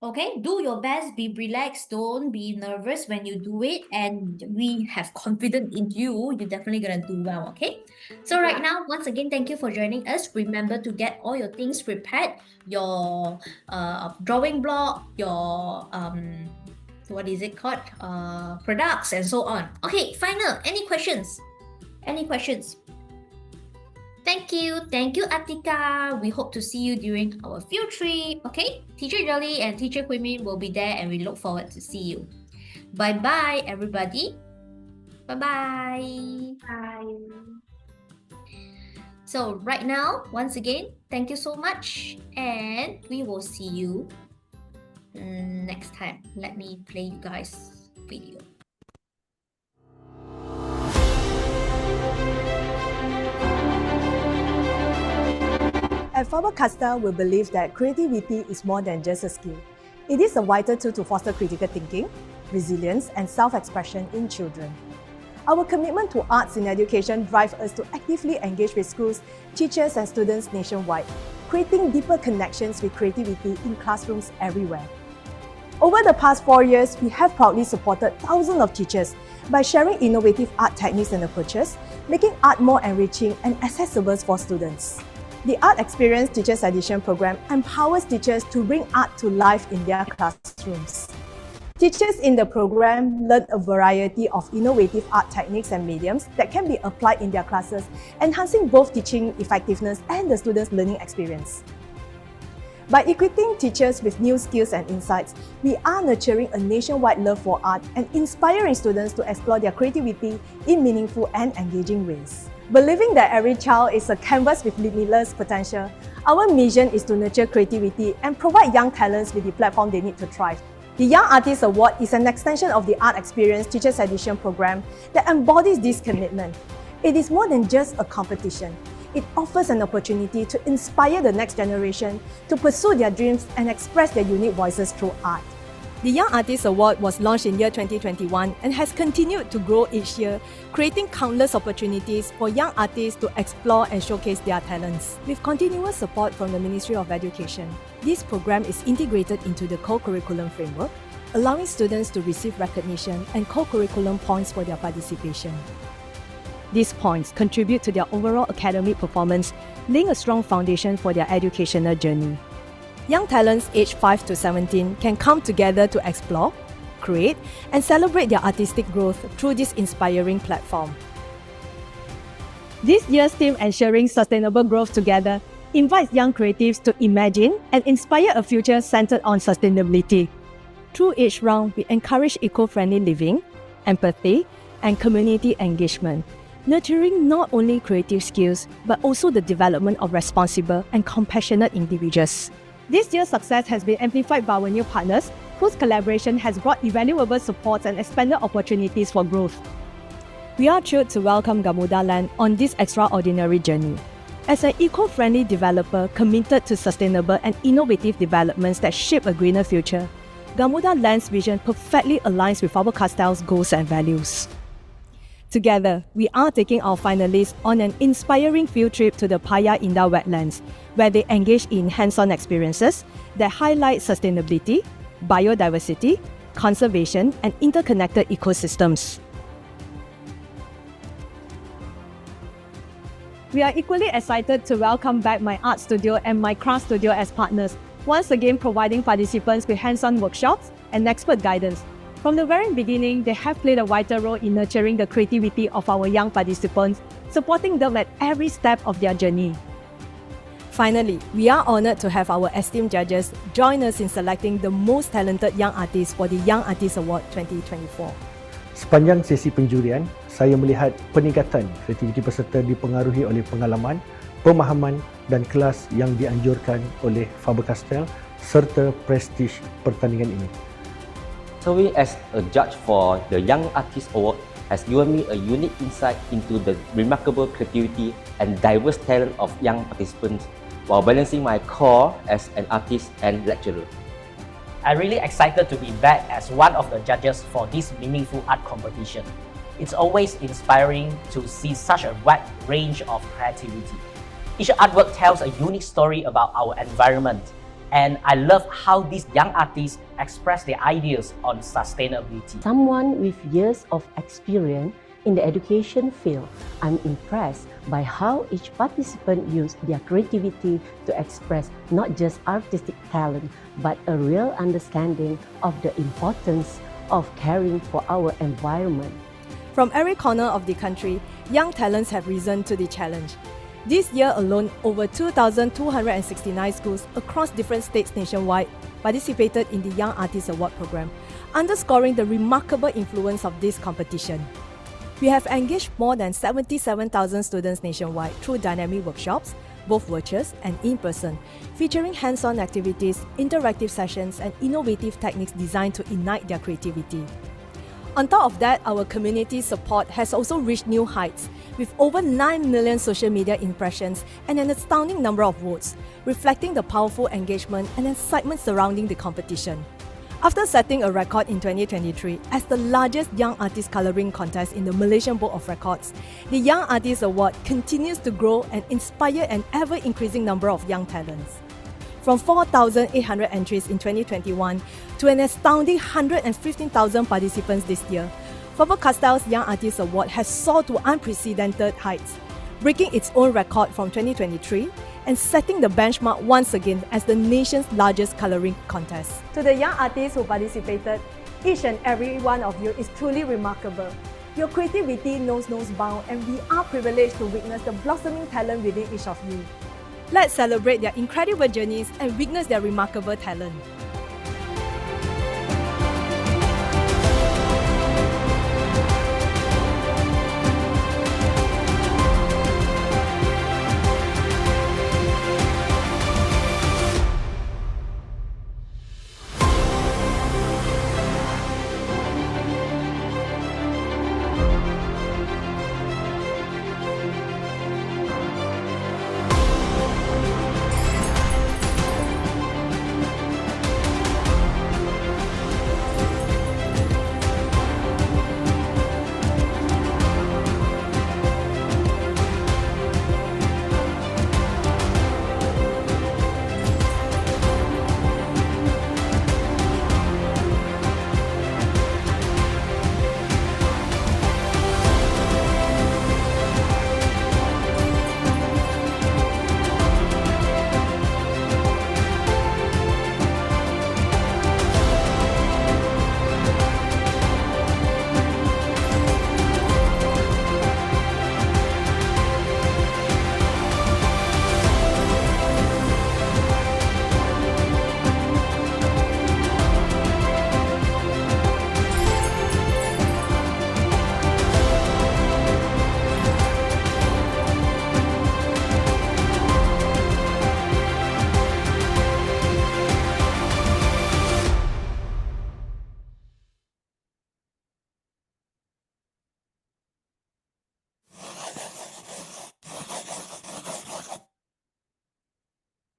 Okay, do your best, be relaxed, don't be nervous when you do it, and we have confidence in you. You're definitely gonna do well, okay? So right Yeah. now, once again, thank you for joining us. Remember to get all your things prepared, your drawing block, your what is it called? Products and so on. Okay, final. Any questions? Any questions? Thank you, Atika. We hope to see you during our field trip. Okay, Teacher Jolly and Teacher Hui Min will be there, and we look forward to see you. Bye bye, everybody. Bye bye. Bye. So right now, once again, thank you so much, and we will see you next time. Let me play you guys video. At Faber-Castell, we believe that creativity is more than just a skill. It is a vital tool to foster critical thinking, resilience, and self-expression in children. Our commitment to arts in education drives us to actively engage with schools, teachers, and students nationwide, creating deeper connections with creativity in classrooms everywhere. Over the past 4 years, we have proudly supported thousands of teachers by sharing innovative art techniques and approaches, making art more enriching and accessible for students. The Art Experience Teachers Edition program empowers teachers to bring art to life in their classrooms. Teachers in the program learn a variety of innovative art techniques and mediums that can be applied in their classes, enhancing both teaching effectiveness and the students' learning experience. By equipping teachers with new skills and insights, we are nurturing a nationwide love for art and inspiring students to explore their creativity in meaningful and engaging ways. Believing that every child is a canvas with limitless potential, our mission is to nurture creativity and provide young talents with the platform they need to thrive. The Young Artist Award is an extension of the Art Experience Teachers Edition program that embodies this commitment. It is more than just a competition. It offers an opportunity to inspire the next generation to pursue their dreams and express their unique voices through art. The Young Artist Award was launched in year 2021 and has continued to grow each year, creating countless opportunities for young artists to explore and showcase their talents. With continuous support from the Ministry of Education, this program is integrated into the co-curriculum framework, allowing students to receive recognition and co-curriculum points for their participation. These points contribute to their overall academic performance, laying a strong foundation for their educational journey. Young talents aged 5 to 17 can come together to explore, create, and celebrate their artistic growth through this inspiring platform. This year's theme, Ensuring Sustainable Growth Together, invites young creatives to imagine and inspire a future centered on sustainability. Through each round, we encourage eco-friendly living, empathy, and community engagement, nurturing not only creative skills, but also the development of responsible and compassionate individuals. This year's success has been amplified by our new partners, whose collaboration has brought invaluable support and expanded opportunities for growth. We are thrilled to welcome Gamuda Land on this extraordinary journey. As an eco-friendly developer committed to sustainable and innovative developments that shape a greener future, Gamuda Land's vision perfectly aligns with Faber-Castell's goals and values. Together, we are taking our finalists on an inspiring field trip to the Paya Indah wetlands, where they engage in hands-on experiences that highlight sustainability, biodiversity, conservation, and interconnected ecosystems. We are equally excited to welcome back my art studio and my craft studio as partners, once again providing participants with hands-on workshops and expert guidance. From the very beginning, they have played a vital role in nurturing the creativity of our young participants, supporting them at every step of their journey. Finally, we are honoured to have our esteemed judges join us in selecting the most talented young artists for the Young Artist Award 2024. Sepanjang sesi penjurian, saya melihat peningkatan kreativiti peserta dipengaruhi oleh pengalaman, pemahaman dan kelas yang dianjurkan oleh Faber-Castell serta prestij pertandingan ini. Serving as a judge for the Young Artist Award has given me a unique insight into the remarkable creativity and diverse talent of young participants while balancing my core as an artist and lecturer. I'm really excited to be back as one of the judges for this meaningful art competition. It's always inspiring to see such a wide range of creativity. Each artwork tells a unique story about our environment, and I love how these young artists express their ideas on sustainability. Someone with years of experience in the education field, I'm impressed by how each participant used their creativity to express not just artistic talent, but a real understanding of the importance of caring for our environment. From every corner of the country, young talents have risen to the challenge. This year alone, over 2,269 schools across different states nationwide participated in the Young Artist Award program, underscoring the remarkable influence of this competition. We have engaged more than 77,000 students nationwide through dynamic workshops, both virtual and in-person, featuring hands-on activities, interactive sessions, and innovative techniques designed to ignite their creativity. On top of that, our community support has also reached new heights, with over 9 million social media impressions and an astounding number of votes, reflecting the powerful engagement and excitement surrounding the competition. After setting a record in 2023 as the largest young artist colouring contest in the Malaysian Book of Records, the Young Artist Award continues to grow and inspire an ever-increasing number of young talents. From 4,800 entries in 2021 to an astounding 115,000 participants this year, Faber-Castell's Young Artist Award has soared to unprecedented heights, breaking its own record from 2023 and setting the benchmark once again as the nation's largest colouring contest. To the young artists who participated, each and every one of you is truly remarkable. Your creativity knows no bounds, and we are privileged to witness the blossoming talent within each of you. Let's celebrate their incredible journeys and witness their remarkable talent.